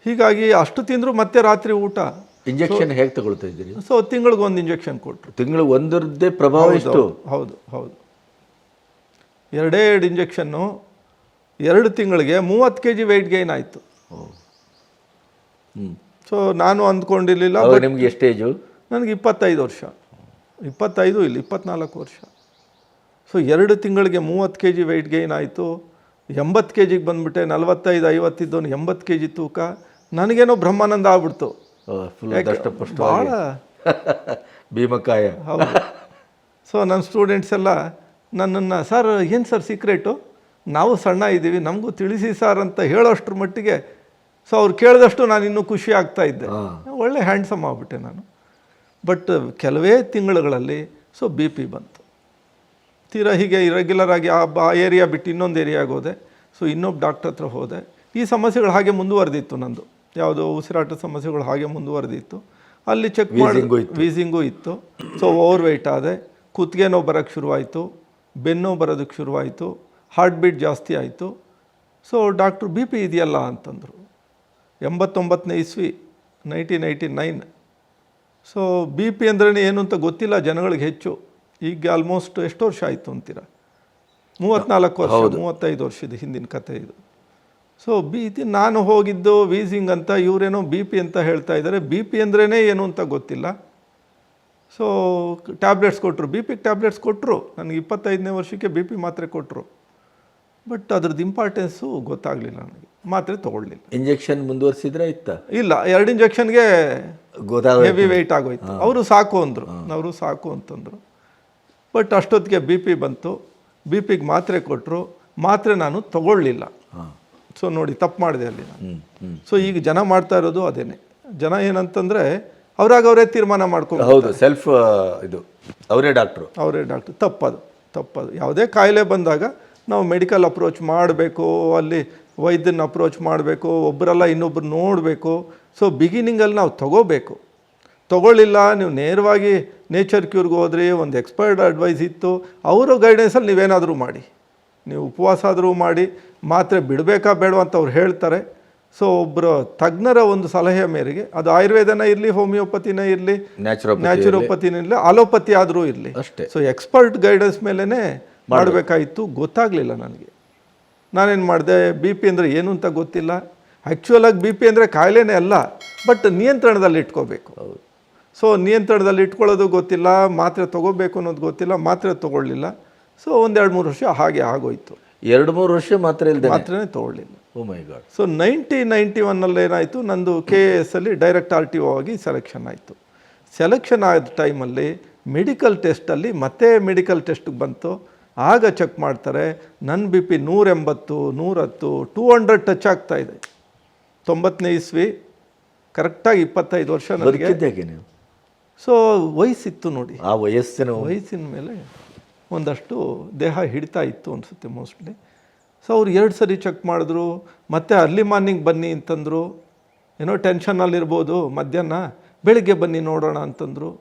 ಹೀಗಾಗಿ ಅಷ್ಟು ತಿಂದರೂ ಮತ್ತೆ ರಾತ್ರಿ ಊಟ. ಇಂಜೆಕ್ಷನ್ ಹೇಗೆ ತಗೊಳ್ತಾ ಇದ್ದೀರಿ? ಸೊ ತಿಂಗಳಿಗೆ 1 ಇಂಜೆಕ್ಷನ್ ಕೊಟ್ಟರು. ತಿಂಗಳಿಗೆ ಒಂದರದ್ದೇ ಪ್ರಭಾವ ಎಷ್ಟು? ಹೌದು ಹೌದು, 2 ಇಂಜೆಕ್ಷನ್ನು 2 ತಿಂಗಳಿಗೆ 30 kg ವೆಯ್ಟ್ ಗೈನ್ ಆಯಿತು. ಸೊ ನಾನು ಅಂದ್ಕೊಂಡಿರಲಿಲ್ಲ. ನಿಮ್ಗೆ ಎಷ್ಟು ಏಜು? ನನಗೆ 25 ವರ್ಷ, 25 ಇಲ್ಲ 24 ವರ್ಷ. ಸೊ 2 ತಿಂಗಳಿಗೆ 30 kg ವೆಯ್ಟ್ ಗೈನ್ ಆಯಿತು. 80 kgಗೆ ಬಂದುಬಿಟ್ಟೆ. 45-50 ಇದ್ದವನು 80 kg ತೂಕ. ನನಗೇನೋ ಬ್ರಹ್ಮಾನಂದ ಆಗ್ಬಿಡ್ತು. ಭಾಳ ಭೀಮಕಾಯ. ಹೌದು. ಸೊ ನನ್ನ ಸ್ಟೂಡೆಂಟ್ಸ್ ಎಲ್ಲ ನನ್ನನ್ನು, ಸರ್ ಏನು ಸರ್ ಸೀಕ್ರೆಟು, ನಾವು ಸಣ್ಣ ಇದ್ದೀವಿ, ನಮಗೂ ತಿಳಿಸಿ ಸರ್ ಅಂತ ಹೇಳೋಷ್ಟ್ರ ಮಟ್ಟಿಗೆ. ಸೊ ಅವ್ರು ಕೇಳಿದಷ್ಟು ನಾನು ಇನ್ನೂ ಖುಷಿ ಆಗ್ತಾ ಇದ್ದೆ. ಒಳ್ಳೆ ಹ್ಯಾಂಡ್ಸಮ್ ಆಗಿಬಿಟ್ಟೆ ನಾನು. ಬಟ್ ಕೆಲವೇ ತಿಂಗಳುಗಳಲ್ಲಿ ಸೊ BP ಬಂತು. ತೀರಾ ಹೀಗೆ ಇರೆಗ್ಯುಲರ್ ಆಗಿ ಆ ಏರಿಯಾ ಬಿಟ್ಟು ಇನ್ನೊಂದು ಏರಿಯಾಗೆ ಹೋದೆ. ಸೊ ಇನ್ನೊಬ್ಬ ಡಾಕ್ಟರ್ ಹತ್ರ ಹೋದೆ. ಈ ಸಮಸ್ಯೆಗಳು ಹಾಗೆ ಮುಂದುವರೆದಿತ್ತು ನಂದು, ಯಾವುದೋ ಉಸಿರಾಟ ಸಮಸ್ಯೆಗಳು ಹಾಗೆ ಮುಂದುವರೆದಿತ್ತು. ಅಲ್ಲಿ ಚೆಕ್ ಮಾಡಿ ವೀಸಿಂಗು ಇತ್ತು. ಸೊ ಓವರ್ ವೆಯ್ಟ್ ಆದೆ, ಕುತ್ತಿಗೆ ನೋವು ಬರೋಕ್ಕೆ ಶುರುವಾಯಿತು, ಬೆನ್ನು ಬರೋದಕ್ಕೆ ಶುರುವಾಯಿತು, ಹಾರ್ಟ್ ಬೀಟ್ ಜಾಸ್ತಿ ಆಯಿತು. ಸೊ ಡಾಕ್ಟ್ರು BP ಇದೆಯಲ್ಲ ಅಂತಂದರು. 89ನೇ ಇಸ್ವಿ 1989. ಸೊ ಬಿ ಪಿ ಅಂದ್ರೇ ಏನು ಅಂತ ಗೊತ್ತಿಲ್ಲ ಜನಗಳಿಗೆ ಹೆಚ್ಚು. ಈಗ ಆಲ್ಮೋಸ್ಟ್ ಎಷ್ಟು ವರ್ಷ ಆಯಿತು ಅಂತೀರಾ? 34 ವರ್ಷ, 35 ವರ್ಷದ ಹಿಂದಿನ ಕಥೆ ಇದು. ಸೊ ನಾನು ಹೋಗಿದ್ದು ವೀಸಿಂಗ್ ಅಂತ, ಇವರೇನೋ ಬಿ ಪಿ ಅಂತ ಹೇಳ್ತಾ ಇದ್ದಾರೆ. ಬಿ ಪಿ ಅಂದ್ರೇ ಏನು ಅಂತ ಗೊತ್ತಿಲ್ಲ. ಸೊ ಟ್ಯಾಬ್ಲೆಟ್ಸ್ ಕೊಟ್ಟರು, ಬಿ ಪಿಗೆ ಟ್ಯಾಬ್ಲೆಟ್ಸ್ ಕೊಟ್ಟರು. ನನಗೆ 25ನೇ ವರ್ಷಕ್ಕೆ ಬಿ ಪಿ ಮಾತ್ರೆ ಕೊಟ್ಟರು. ಬಟ್ ಅದ್ರದ್ದು ಇಂಪಾರ್ಟೆನ್ಸು ಗೊತ್ತಾಗಲಿಲ್ಲ ನನಗೆ, ಮಾತ್ರೆ ತೊಗೊಳ್ಳಿಲ್ಲ. ಇಂಜೆಕ್ಷನ್ ಮುಂದುವರಿಸಿದ್ರೆ ಇತ್ತ ಇಲ್ಲ, 2 ಇಂಜೆಕ್ಷನ್ಗೆ ಗೊತ್ತಾಗ ಹೆವಿ ವೆಯ್ಟ್ ಆಗೋಯ್ತು. ಅವರು ಸಾಕು ಅಂದರು, ಅವರು ಸಾಕು ಅಂತಂದರು. ಬಟ್ ಅಷ್ಟೊತ್ತಿಗೆ ಬಿ ಪಿ ಬಂತು, ಬಿ ಪಿಗೆ ಮಾತ್ರೆ ಕೊಟ್ಟರು, ಮಾತ್ರೆ ನಾನು ತೊಗೊಳ್ಳಿಲ್ಲ. ಸೊ ನೋಡಿ, ತಪ್ಪು ಮಾಡಿದೆ ಅಲ್ಲಿ ನಾನು. ಸೊ ಈಗ ಜನ ಮಾಡ್ತಾ ಇರೋದು ಅದೇನೆ. ಜನ ಏನಂತಂದರೆ ಅವರೇ ತೀರ್ಮಾನ ಮಾಡ್ಕೊಂಡು, ಹೌದು, ಸೆಲ್ಫ್ ಇದು ಅವರೇ ಡಾಕ್ಟ್ರು. ತಪ್ಪದು. ಯಾವುದೇ ಕಾಯಿಲೆ ಬಂದಾಗ ನಾವು ಮೆಡಿಕಲ್ ಅಪ್ರೋಚ್ ಮಾಡಬೇಕು, ಅಲ್ಲಿ ವೈದ್ಯನ ಅಪ್ರೋಚ್ ಮಾಡಬೇಕು, ಒಬ್ಬರಲ್ಲ ಇನ್ನೊಬ್ಬರು ನೋಡಬೇಕು. ಸೊ ಬಿಗಿನಿಂಗಲ್ಲಿ ನಾವು ತೊಗೊಳ್ಳಿಲ್ಲ. ನೀವು ನೇರವಾಗಿ ನೇಚರ್ ಕ್ಯೂರ್ಗೆ ಹೋದ್ರಿ, ಒಂದು ಎಕ್ಸ್ಪರ್ಟ್ ಅಡ್ವೈಸ್ ಇತ್ತು, ಅವರ ಗೈಡೆನ್ಸಲ್ಲಿ ನೀವೇನಾದರೂ ಮಾಡಿ, ನೀವು ಉಪವಾಸ ಆದರೂ ಮಾಡಿ, ಮಾತ್ರೆ ಬಿಡಬೇಕಾ ಬೇಡವಾ ಅಂತ ಅವ್ರು ಹೇಳ್ತಾರೆ. ಸೊ ಒಬ್ಬರು ತಜ್ಞರ ಒಂದು ಸಲಹೆ ಮೇರೆಗೆ, ಅದು ಆಯುರ್ವೇದನ ಇರಲಿ, ಹೋಮಿಯೋಪತಿನೇ ಇರಲಿ, ನ್ಯಾಚುರೋಪತಿನೇ ಇರಲಿ, ಅಲೋಪತಿ ಆದರೂ ಇರಲಿ, ಅಷ್ಟೇ. ಸೊ ಎಕ್ಸ್ಪರ್ಟ್ ಗೈಡೆನ್ಸ್ ಮೇಲೇ ಮಾಡಬೇಕಾಯಿತು. ಗೊತ್ತಾಗಲಿಲ್ಲ ನನಗೆ. ನಾನೇನು ಮಾಡಿದೆ, ಬಿ ಪಿ ಅಂದರೆ ಏನು ಅಂತ ಗೊತ್ತಿಲ್ಲ. ಆ್ಯಕ್ಚುಲಾಗಿ ಬಿ ಪಿ ಅಂದರೆ ಕಾಯಿಲೆನೇ ಅಲ್ಲ, ಬಟ್ ನಿಯಂತ್ರಣದಲ್ಲಿ ಇಟ್ಕೋಬೇಕು. ಸೊ ನಿಯಂತ್ರಣದಲ್ಲಿ ಇಟ್ಕೊಳ್ಳೋದು ಗೊತ್ತಿಲ್ಲ, ಮಾತ್ರೆ ತೊಗೋಬೇಕು ಅನ್ನೋದು ಗೊತ್ತಿಲ್ಲ, ಮಾತ್ರೆ ತೊಗೊಳ್ಳಿಲ್ಲ. ಸೊ 1-2-3 ವರ್ಷ ಹಾಗೆ ಆಗೋಯ್ತು. 2-3 ವರ್ಷ ಮಾತ್ರೆನೇ ತೊಗೊಳ್ಳಿಲ್ಲ. ಓ ಮೈ ಗಾಡ್. ಸೊ 1991 ಏನಾಯಿತು, ನಂದು KAS ಅಲ್ಲಿ ಡೈರೆಕ್ಟ್ RTO ಆಗಿ ಸೆಲೆಕ್ಷನ್ ಆಯಿತು. ಸೆಲೆಕ್ಷನ್ ಆದ ಟೈಮಲ್ಲಿ ಮೆಡಿಕಲ್ ಟೆಸ್ಟಲ್ಲಿ ಮತ್ತೆ ಮೆಡಿಕಲ್ ಟೆಸ್ಟಿಗೆ ಬಂತು. ಆಗ ಚೆಕ್ ಮಾಡ್ತಾರೆ, ನನ್ನ ಬಿ ಪಿ 180, 110, 200 ಟಚ್ ಆಗ್ತಾಯಿದೆ. 90ನೇ ಇಸ್ವಿ, ಕರೆಕ್ಟಾಗಿ 25 ವರ್ಷ ನನಗೆ. ನೀವು ಸೊ ವಯಸ್ಸಿತ್ತು ನೋಡಿ, ಆ ವಯಸ್ಸಿನ ಮೇಲೆ ಒಂದಷ್ಟು ದೇಹ ಹಿಡಿತಾ ಇತ್ತು ಅನಿಸುತ್ತೆ ಮೋಸ್ಟ್ಲಿ. ಸೊ ಅವ್ರು 2 ಸರಿ ಚೆಕ್ ಮಾಡಿದ್ರು, ಮತ್ತೆ ಅರ್ಲಿ ಮಾರ್ನಿಂಗ್ ಬನ್ನಿ ಅಂತಂದರು. ಏನೋ ಟೆನ್ಷನಲ್ಲಿರ್ಬೋದು, ಮಧ್ಯಾಹ್ನ ಬೆಳಿಗ್ಗೆ ಬನ್ನಿ ನೋಡೋಣ ಅಂತಂದರು.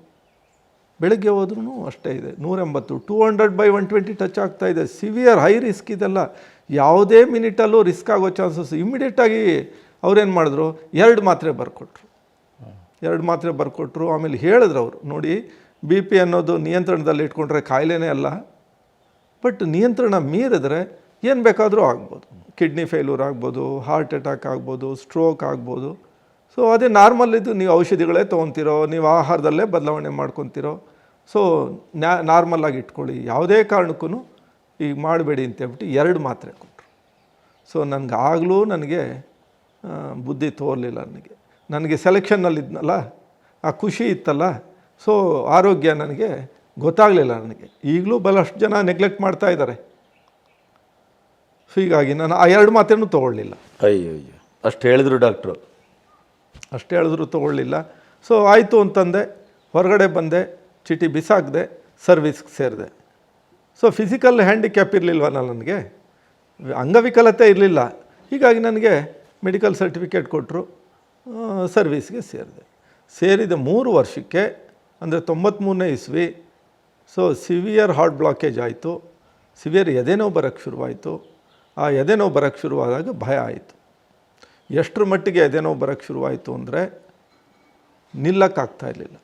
ಬೆಳಗ್ಗೆ ಹೋದ್ರೂ ಅಷ್ಟೇ ಇದೆ, 180, 200/120 ಟಚ್ ಆಗ್ತಾಯಿದೆ. ಸಿವಿಯರ್ ಹೈ ರಿಸ್ಕ್ ಇದೆಲ್ಲ. ಯಾವುದೇ ಮಿನಿಟಲ್ಲೂ ರಿಸ್ಕ್ ಆಗೋ ಚಾನ್ಸಸ್. ಇಮಿಡಿಯೇಟಾಗಿ ಅವ್ರೇನು ಮಾಡಿದ್ರು, 2 ಮಾತ್ರೆ ಬರ್ಕೊಟ್ರು. ಆಮೇಲೆ ಹೇಳಿದ್ರು ಅವರು, ನೋಡಿ ಬಿ ಪಿ ಅನ್ನೋದು ನಿಯಂತ್ರಣದಲ್ಲಿ ಇಟ್ಕೊಂಡ್ರೆ ಕಾಯಿಲೆನೇ ಅಲ್ಲ, ಬಟ್ ನಿಯಂತ್ರಣ ಮೀರಿದ್ರೆ ಏನು ಬೇಕಾದರೂ ಆಗ್ಬೋದು. ಕಿಡ್ನಿ ಫೇಲ್ಯೂರ್ ಆಗ್ಬೋದು, ಹಾರ್ಟ್ ಅಟ್ಯಾಕ್ ಆಗ್ಬೋದು, ಸ್ಟ್ರೋಕ್ ಆಗ್ಬೋದು. ಸೊ ಅದೇ ನಾರ್ಮಲ್ ಇದು, ನೀವು ಔಷಧಿಗಳೇ ತೊಗೊತಿರೋ, ನೀವು ಆಹಾರದಲ್ಲೇ ಬದಲಾವಣೆ ಮಾಡ್ಕೊತಿರೋ. ಸೊ ನಾರ್ಮಲಾಗಿ ಇಟ್ಕೊಳ್ಳಿ, ಯಾವುದೇ ಕಾರಣಕ್ಕೂ ಈಗ ಮಾಡಬೇಡಿ ಅಂತೇಳ್ಬಿಟ್ಟು 2 ಮಾತ್ರೆ ಕೊಟ್ಟರು. ಸೊ ನನಗೆ ಬುದ್ಧಿ ತೋರಲಿಲ್ಲ. ನನಗೆ ಸೆಲೆಕ್ಷನ್ನಲ್ಲಿದ್ನಲ್ಲ, ಆ ಖುಷಿ ಇತ್ತಲ್ಲ, ಸೊ ಆರೋಗ್ಯ ನನಗೆ ಗೊತ್ತಾಗಲಿಲ್ಲ. ಈಗಲೂ ಬಹಳಷ್ಟು ಜನ ನೆಗ್ಲೆಕ್ಟ್ ಮಾಡ್ತಾ ಇದ್ದಾರೆ. ಸೊ ಹೀಗಾಗಿ ನಾನು ಆ 2 ಮಾತ್ರೆನೂ ತೊಗೊಳ್ಳಿಲ್ಲ. ಅಯ್ಯೋ, ಅಷ್ಟು ಹೇಳಿದ್ರು ಡಾಕ್ಟ್ರು. ತೊಗೊಳ್ಳಿಲ್ಲ. ಸೊ ಆಯಿತು ಅಂತಂದೆ, ಹೊರಗಡೆ ಬಂದೆ, ಚೀಟಿ ಬಿಸಾಕಿದೆ, ಸರ್ವಿಸ್ಗೆ ಸೇರಿದೆ. ಸೊ ಫಿಸಿಕಲ್ ಹ್ಯಾಂಡಿಕ್ಯಾಪ್ ಇರಲಿಲ್ವಲ್ಲ, ನನಗೆ ಅಂಗವಿಕಲತೆ ಇರಲಿಲ್ಲ. ಹೀಗಾಗಿ ನನಗೆ ಮೆಡಿಕಲ್ ಸರ್ಟಿಫಿಕೇಟ್ ಕೊಟ್ಟರು, ಸರ್ವಿಸ್ಗೆ ಸೇರಿದ 3 ವರ್ಷಕ್ಕೆ, ಅಂದರೆ 93ನೇ ಇಸ್ವಿ. ಸೊ ಸಿವಿಯರ್ ಹಾರ್ಟ್ ಬ್ಲಾಕೇಜ್ ಆಯಿತು, ಸಿವಿಯರ್ ಎದೆನೋವು ಬರೋಕ್ಕೆ ಶುರುವಾಯಿತು. ಆ ಎದೆನೋವು ಬರೋಕ್ಕೆ ಶುರುವಾದಾಗ ಭಯ ಆಯಿತು. ಎಷ್ಟರ ಮಟ್ಟಿಗೆ ಎದೆನೋವು ಬರೋಕ್ಕೆ ಶುರುವಾಯಿತು ಅಂದರೆ, ನಿಲ್ಲಕ್ಕಾಗ್ತಾಯಿರಲಿಲ್ಲ.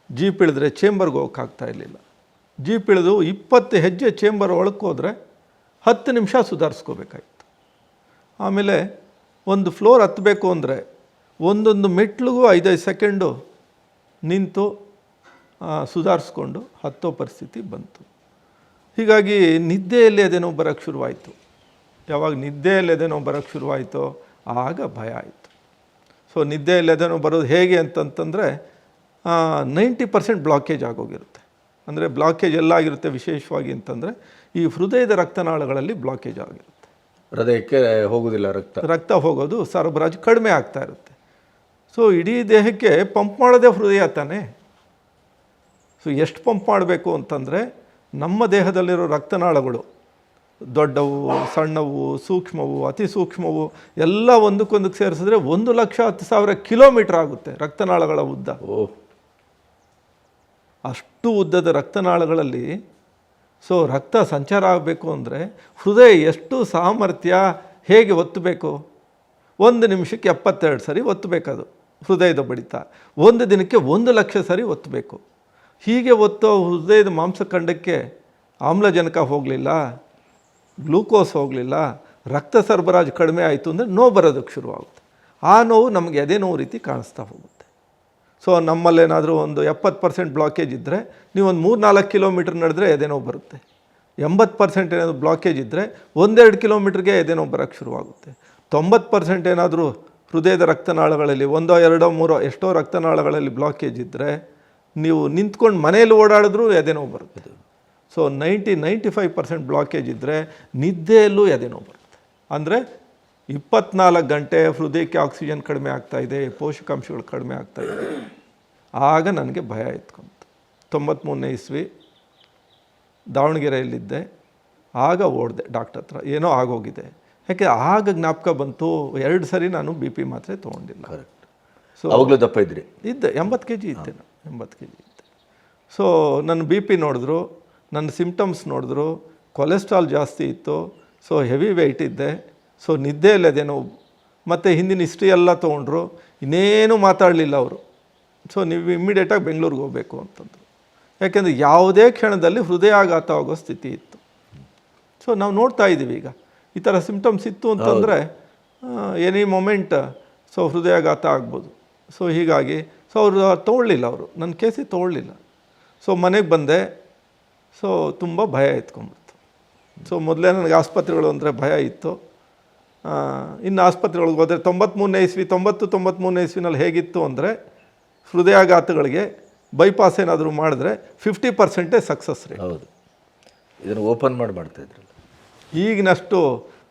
ಜೀಪ್ ಇಳಿದ್ರೆ ಚೇಂಬರ್ಗೆ ಹೋಗೋಕ್ಕಾಗ್ತಾಯಿರಲಿಲ್ಲ. ಜೀಪ್ ಇಳಿದು 20 ಹೆಜ್ಜೆ ಚೇಂಬರ್ ಒಳಕ್ಕೆ ಹೋದರೆ 10 ನಿಮಿಷ ಸುಧಾರಿಸ್ಕೋಬೇಕಾಗಿತ್ತು. ಆಮೇಲೆ ಒಂದು ಫ್ಲೋರ್ ಹತ್ತಬೇಕು ಅಂದರೆ ಒಂದೊಂದು ಮೆಟ್ಲಿಗೂ 5-5 ಸೆಕೆಂಡು ನಿಂತು ಸುಧಾರಿಸ್ಕೊಂಡು ಹತ್ತೋ ಪರಿಸ್ಥಿತಿ ಬಂತು. ಹೀಗಾಗಿ ನಿದ್ದೆಯಲ್ಲಿ ಎದೆನೋವು ಬರೋಕ್ಕೆ ಶುರುವಾಯಿತು. ಯಾವಾಗ ನಿದ್ದೆಯಲ್ಲಿ ಎದೆನೋವು ಬರೋಕ್ಕೆ ಶುರುವಾಯಿತೋ ಆಗ ಭಯ ಆಯಿತು. ಸೊ ನಿದ್ದೆಯಲ್ಲಿ ಎದೆನೋವು ಬರೋದು ಹೇಗೆ ಅಂತಂತಂದರೆ, 90% ಬ್ಲಾಕೇಜ್ ಆಗೋಗಿರುತ್ತೆ. ಅಂದರೆ ಬ್ಲಾಕೇಜ್ ಎಲ್ಲ ಆಗಿರುತ್ತೆ, ವಿಶೇಷವಾಗಿ ಅಂತಂದರೆ ಈ ಹೃದಯದ ರಕ್ತನಾಳಗಳಲ್ಲಿ ಬ್ಲಾಕೇಜ್ ಆಗಿರುತ್ತೆ. ಹೃದಯಕ್ಕೆ ಹೋಗೋದಿಲ್ಲ, ರಕ್ತ ಹೋಗೋದು, ಸರಬರಾಜು ಕಡಿಮೆ ಆಗ್ತಾ ಇರುತ್ತೆ. ಸೊ ಇಡೀ ದೇಹಕ್ಕೆ ಪಂಪ್ ಮಾಡೋದೇ ಹೃದಯ ತಾನೇ. ಸೊ ಎಷ್ಟು ಪಂಪ್ ಮಾಡಬೇಕು ಅಂತಂದರೆ, ನಮ್ಮ ದೇಹದಲ್ಲಿರೋ ರಕ್ತನಾಳಗಳು ದೊಡ್ಡವು, ಸಣ್ಣವು, ಸೂಕ್ಷ್ಮವು, ಅತಿ ಸೂಕ್ಷ್ಮವು ಎಲ್ಲ ಒಂದಕ್ಕೊಂದಕ್ಕೆ ಸೇರಿಸಿದ್ರೆ 1,10,000 ಕಿಲೋಮೀಟರ್ ಆಗುತ್ತೆ ರಕ್ತನಾಳಗಳ ಉದ್ದ. ಅಷ್ಟು ಉದ್ದದ ರಕ್ತನಾಳಗಳಲ್ಲಿ ಸೊ ರಕ್ತ ಸಂಚಾರ ಆಗಬೇಕು ಅಂದರೆ ಹೃದಯ ಎಷ್ಟು ಸಾಮರ್ಥ್ಯ, ಹೇಗೆ ಒತ್ತಬೇಕು, 1 ನಿಮಿಷಕ್ಕೆ 72 ಸರಿ ಒತ್ತಬೇಕದು ಹೃದಯದ ಬಡಿತ. ಒಂದು ದಿನಕ್ಕೆ 1,00,000 ಸರಿ ಒತ್ತಬೇಕು. ಹೀಗೆ ಒತ್ತೋ ಹೃದಯದ ಮಾಂಸಖಂಡಕ್ಕೆ ಆಮ್ಲಜನಕ ಹೋಗಲಿಲ್ಲ, ಗ್ಲೂಕೋಸ್ ಹೋಗಲಿಲ್ಲ, ರಕ್ತ ಸರಬರಾಜು ಕಡಿಮೆ ಆಯಿತು ಅಂದರೆ ನೋವು ಬರೋದಕ್ಕೆ ಶುರುವಾಗುತ್ತೆ. ಆ ನೋವು ನಮಗೆ ಅದೇ ನೋವು ರೀತಿ ಕಾಣಿಸ್ತಾ ಹೋಗುತ್ತೆ. ಸೊ ನಮ್ಮಲ್ಲೇನಾದರೂ ಒಂದು 70% ಬ್ಲಾಕೇಜ್ ಇದ್ದರೆ ನೀವು ಒಂದು 3-4 ಕಿಲೋಮೀಟ್ರ್ ನಡೆದ್ರೆ ಎದೆ ನೋವು ಬರುತ್ತೆ. 80% ಏನಾದರೂ ಬ್ಲಾಕೇಜ್ ಇದ್ದರೆ 1-2 ಕಿಲೋಮೀಟ್ರಿಗೆ ಎದೆ ನೋವು ಬರೋಕ್ಕೆ ಶುರುವಾಗುತ್ತೆ. 90% ಏನಾದರೂ ಹೃದಯದ ರಕ್ತನಾಳಗಳಲ್ಲಿ 1-2-3 ಎಷ್ಟೋ ರಕ್ತನಾಳಗಳಲ್ಲಿ ಬ್ಲಾಕೇಜ್ ಇದ್ದರೆ ನೀವು ನಿಂತ್ಕೊಂಡು ಮನೆಯಲ್ಲಿ ಓಡಾಡಿದ್ರೂ ಎದೆ ನೋವು ಬರುತ್ತೆ. ಸೊ 90-95% ಬ್ಲಾಕೇಜ್ ಇದ್ದರೆ ನಿದ್ದೆಯಲ್ಲೂ ಎದೆ ನೋವು ಬರುತ್ತೆ. ಅಂದರೆ 24 ಗಂಟೆ ಹೃದಯಕ್ಕೆ ಆಕ್ಸಿಜನ್ ಕಡಿಮೆ ಆಗ್ತಾಯಿದೆ, ಪೋಷಕಾಂಶಗಳು ಕಡಿಮೆ ಆಗ್ತಾಯಿದೆ. ಆಗ ನನಗೆ ಭಯ ಎತ್ಕೊಂತು. 93ನೇ ಇಸ್ವಿ ದಾವಣಗೆರೆಯಲ್ಲಿದ್ದೆ. ಆಗ ಓಡಿದೆ ಡಾಕ್ಟರ್ ಹತ್ರ, ಏನೋ ಆಗೋಗಿದೆ. ಯಾಕೆ ಆಗ ಜ್ಞಾಪಕ ಬಂತು, 2 ಸರಿ ನಾನು BP ಮಾತ್ರೆ ತೊಗೊಂಡಿಲ್ಲ. ಸೊ ಅವಾಗಲೂ ದಪ್ಪ ಇದ್ರಿ? ಇದ್ದೆ, 80 kg ಇದ್ದೆ ನಾನು, 80 kg ಇದ್ದೆ. ಸೊ ನನ್ನ BP ನೋಡಿದ್ರು, ನನ್ನ ಸಿಮ್ಟಮ್ಸ್ ನೋಡಿದ್ರು, ಕೊಲೆಸ್ಟ್ರಾಲ್ ಜಾಸ್ತಿ ಇತ್ತು, ಸೊ ಹೆವಿ ವೆಯ್ಟ್ ಇದ್ದೆ, ಸೊ ನಿದ್ದೆಯಲ್ಲಿ ಅದೇನೋ, ಮತ್ತು ಹಿಂದಿನ ಹಿಸ್ಟ್ರಿ ಎಲ್ಲ ತೊಗೊಂಡ್ರು. ಇನ್ನೇನು ಮಾತಾಡಲಿಲ್ಲ ಅವರು. ಸೊ ನೀವು ಇಮ್ಮಿಡಿಯೇಟಾಗಿ ಬೆಂಗಳೂರಿಗೆ ಹೋಗಬೇಕು ಅಂತಂದರು. ಯಾಕೆಂದರೆ ಯಾವುದೇ ಕ್ಷಣದಲ್ಲಿ ಹೃದಯಾಘಾತ ಆಗೋ ಸ್ಥಿತಿ ಇತ್ತು. ಸೊ ನಾವು ನೋಡ್ತಾ ಇದ್ದೀವಿ ಈಗ ಈ ಥರ ಸಿಮ್ಟಮ್ಸ್ ಇತ್ತು ಅಂತಂದರೆ ಎನಿ ಮೊಮೆಂಟ್ ಸೊ ಹೃದಯಾಘಾತ ಆಗ್ಬೋದು. ಸೊ ಹೀಗಾಗಿ ಸೊ ಅವರು ತೊಗೊಳ್ಳಿಲ್ಲ, ಅವರು ನನ್ನ ಕೇಸಿಗೆ ತೊಗೊಳ್ಳಿಲ್ಲ. ಸೊ ಮನೆಗೆ ಬಂದೆ. ಸೊ ತುಂಬ ಭಯ ಎತ್ಕೊಂಡ್ಬಿಡ್ತು. ಸೊ ಮೊದಲೇ ನನಗೆ ಆಸ್ಪತ್ರೆಗಳು ಅಂದರೆ ಭಯ ಇತ್ತು. ಇನ್ನು ಆಸ್ಪತ್ರೆಗಳಿಗೆ ಹೋದರೆ 93ನೇ ಇಸ್ವಿ 93ನೇ ಇಸ್ವಿನಲ್ಲಿ ಹೇಗಿತ್ತು ಅಂದರೆ ಹೃದಯಾಘಾತಗಳಿಗೆ ಬೈಪಾಸ್ ಏನಾದರೂ ಮಾಡಿದ್ರೆ 50% ಸಕ್ಸಸ್ ರೇಟ್. ಹೌದು, ಇದನ್ನು ಓಪನ್ ಮಾಡ್ತಾಯಿದ್ರಲ್ಲ. ಈಗಿನಷ್ಟು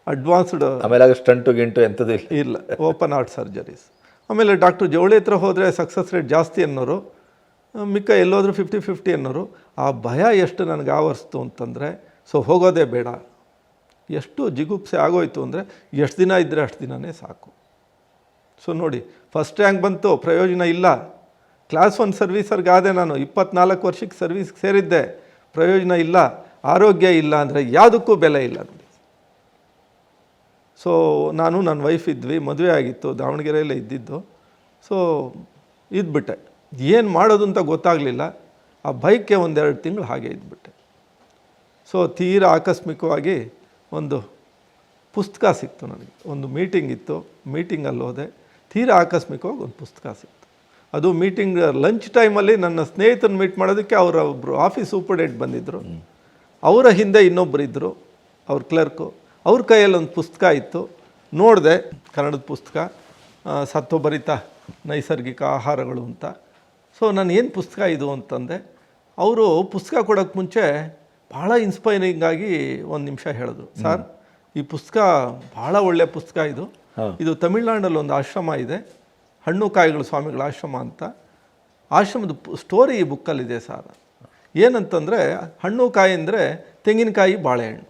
ಅಡ್ವಾನ್ಸ್ಡ್ ಆಮೇಲೆ ಸ್ಟಂಟು ಗಿಂಟು ಎಂಥದ್ದು ಇಲ್ಲ, ಓಪನ್ ಹಾರ್ಟ್ ಸರ್ಜರೀಸ್. ಆಮೇಲೆ ಡಾಕ್ಟರ್ ಜವಳಿ ಹತ್ರ ಹೋದರೆ ಸಕ್ಸಸ್ ರೇಟ್ ಜಾಸ್ತಿ ಅನ್ನೋರು, ಮಿಕ್ಕ ಎಲ್ಲೋದ್ರೂ 50-50 ಅನ್ನೋರು. ಆ ಭಯ ಎಷ್ಟು ನನಗೆ ಆವರಿಸ್ತು ಅಂತಂದರೆ ಸೊ ಹೋಗೋದೇ ಬೇಡ. ಎಷ್ಟು ಜಿಗುಪ್ಸೆ ಆಗೋಯ್ತು ಅಂದರೆ ಎಷ್ಟು ದಿನ ಇದ್ದರೆ ಅಷ್ಟು ದಿನವೇ ಸಾಕು. ಸೊ ನೋಡಿ, ಫಸ್ಟ್ ರ್ಯಾಂಕ್ ಬಂತು, ಪ್ರಯೋಜನ ಇಲ್ಲ. ಕ್ಲಾಸ್ 1 ಸರ್ವೀಸರ್ಗಾದೆ ನಾನು, 24 ವರ್ಷಕ್ಕೆ ಸರ್ವೀಸ್ಗೆ ಸೇರಿದ್ದೆ, ಪ್ರಯೋಜನ ಇಲ್ಲ. ಆರೋಗ್ಯ ಇಲ್ಲ ಅಂದರೆ ಯಾವುದಕ್ಕೂ ಬೆಲೆ ಇಲ್ಲ ನೋಡಿ. ಸೊ ನಾನು ನನ್ನ ವೈಫ್ ಇದ್ವಿ, ಮದುವೆ ಆಗಿತ್ತು, ದಾವಣಗೆರೆಯಲ್ಲೇ ಇದ್ದಿದ್ದು. ಸೊ ಇದ್ಬಿಟ್ಟೆ, ಏನು ಮಾಡೋದು ಅಂತ ಗೊತ್ತಾಗಲಿಲ್ಲ. ಆ ಬೈಕ್ಗೆ 1-2 ತಿಂಗಳು ಹಾಗೆ ಇದ್ಬಿಟ್ಟೆ. ಸೊ ತೀರಾ ಆಕಸ್ಮಿಕವಾಗಿ ಒಂದು ಪುಸ್ತಕ ಸಿಕ್ತು ನನಗೆ. ಒಂದು ಮೀಟಿಂಗ್ ಇತ್ತು, ಮೀಟಿಂಗಲ್ಲಿ ಹೋದೆ. ತೀರಾ ಆಕಸ್ಮಿಕವಾಗಿ ಒಂದು ಪುಸ್ತಕ ಸಿಕ್ತು. ಅದು ಮೀಟಿಂಗ್ ಲಂಚ್ ಟೈಮಲ್ಲಿ ನನ್ನ ಸ್ನೇಹಿತನ ಮೀಟ್ ಮಾಡೋದಕ್ಕೆ ಅವರ ಒಬ್ಬರು ಆಫೀಸ್ ಸೂಪರ್ಡೆಂಟ್ ಬಂದಿದ್ದರು. ಅವರ ಹಿಂದೆ ಇನ್ನೊಬ್ಬರು ಇದ್ದರು, ಅವ್ರ ಕ್ಲರ್ಕು. ಅವ್ರ ಕೈಯಲ್ಲಿ ಒಂದು ಪುಸ್ತಕ ಇತ್ತು, ನೋಡಿದೆ. ಕನ್ನಡದ ಪುಸ್ತಕ, ಸತ್ವಭರಿತ ನೈಸರ್ಗಿಕ ಆಹಾರಗಳು ಅಂತ. ಸೊ ನಾನು ಏನು ಪುಸ್ತಕ ಇದು ಅಂತಂದೆ. ಅವರು ಪುಸ್ತಕ ಕೊಡೋಕ್ಕೆ ಮುಂಚೆ ಭಾಳ ಇನ್ಸ್ಪೈರಿಂಗ್ ಆಗಿ ಒಂದು ನಿಮಿಷ ಹೇಳಿದ್ರು. ಸರ್, ಈ ಪುಸ್ತಕ ಭಾಳ ಒಳ್ಳೆಯ ಪುಸ್ತಕ ಇದು ತಮಿಳ್ನಾಡಲ್ಲಿ ಒಂದು ಆಶ್ರಮ ಇದೆ, ಹಣ್ಣು ಕಾಯಿಗಳು ಸ್ವಾಮಿಗಳ ಆಶ್ರಮ ಅಂತ. ಆಶ್ರಮದ ಸ್ಟೋರಿ ಈ ಬುಕ್ಕಲ್ಲಿದೆ ಸರ್. ಏನಂತಂದರೆ ಹಣ್ಣು ಕಾಯಿ ಅಂದರೆ ತೆಂಗಿನಕಾಯಿ, ಬಾಳೆಹಣ್ಣು.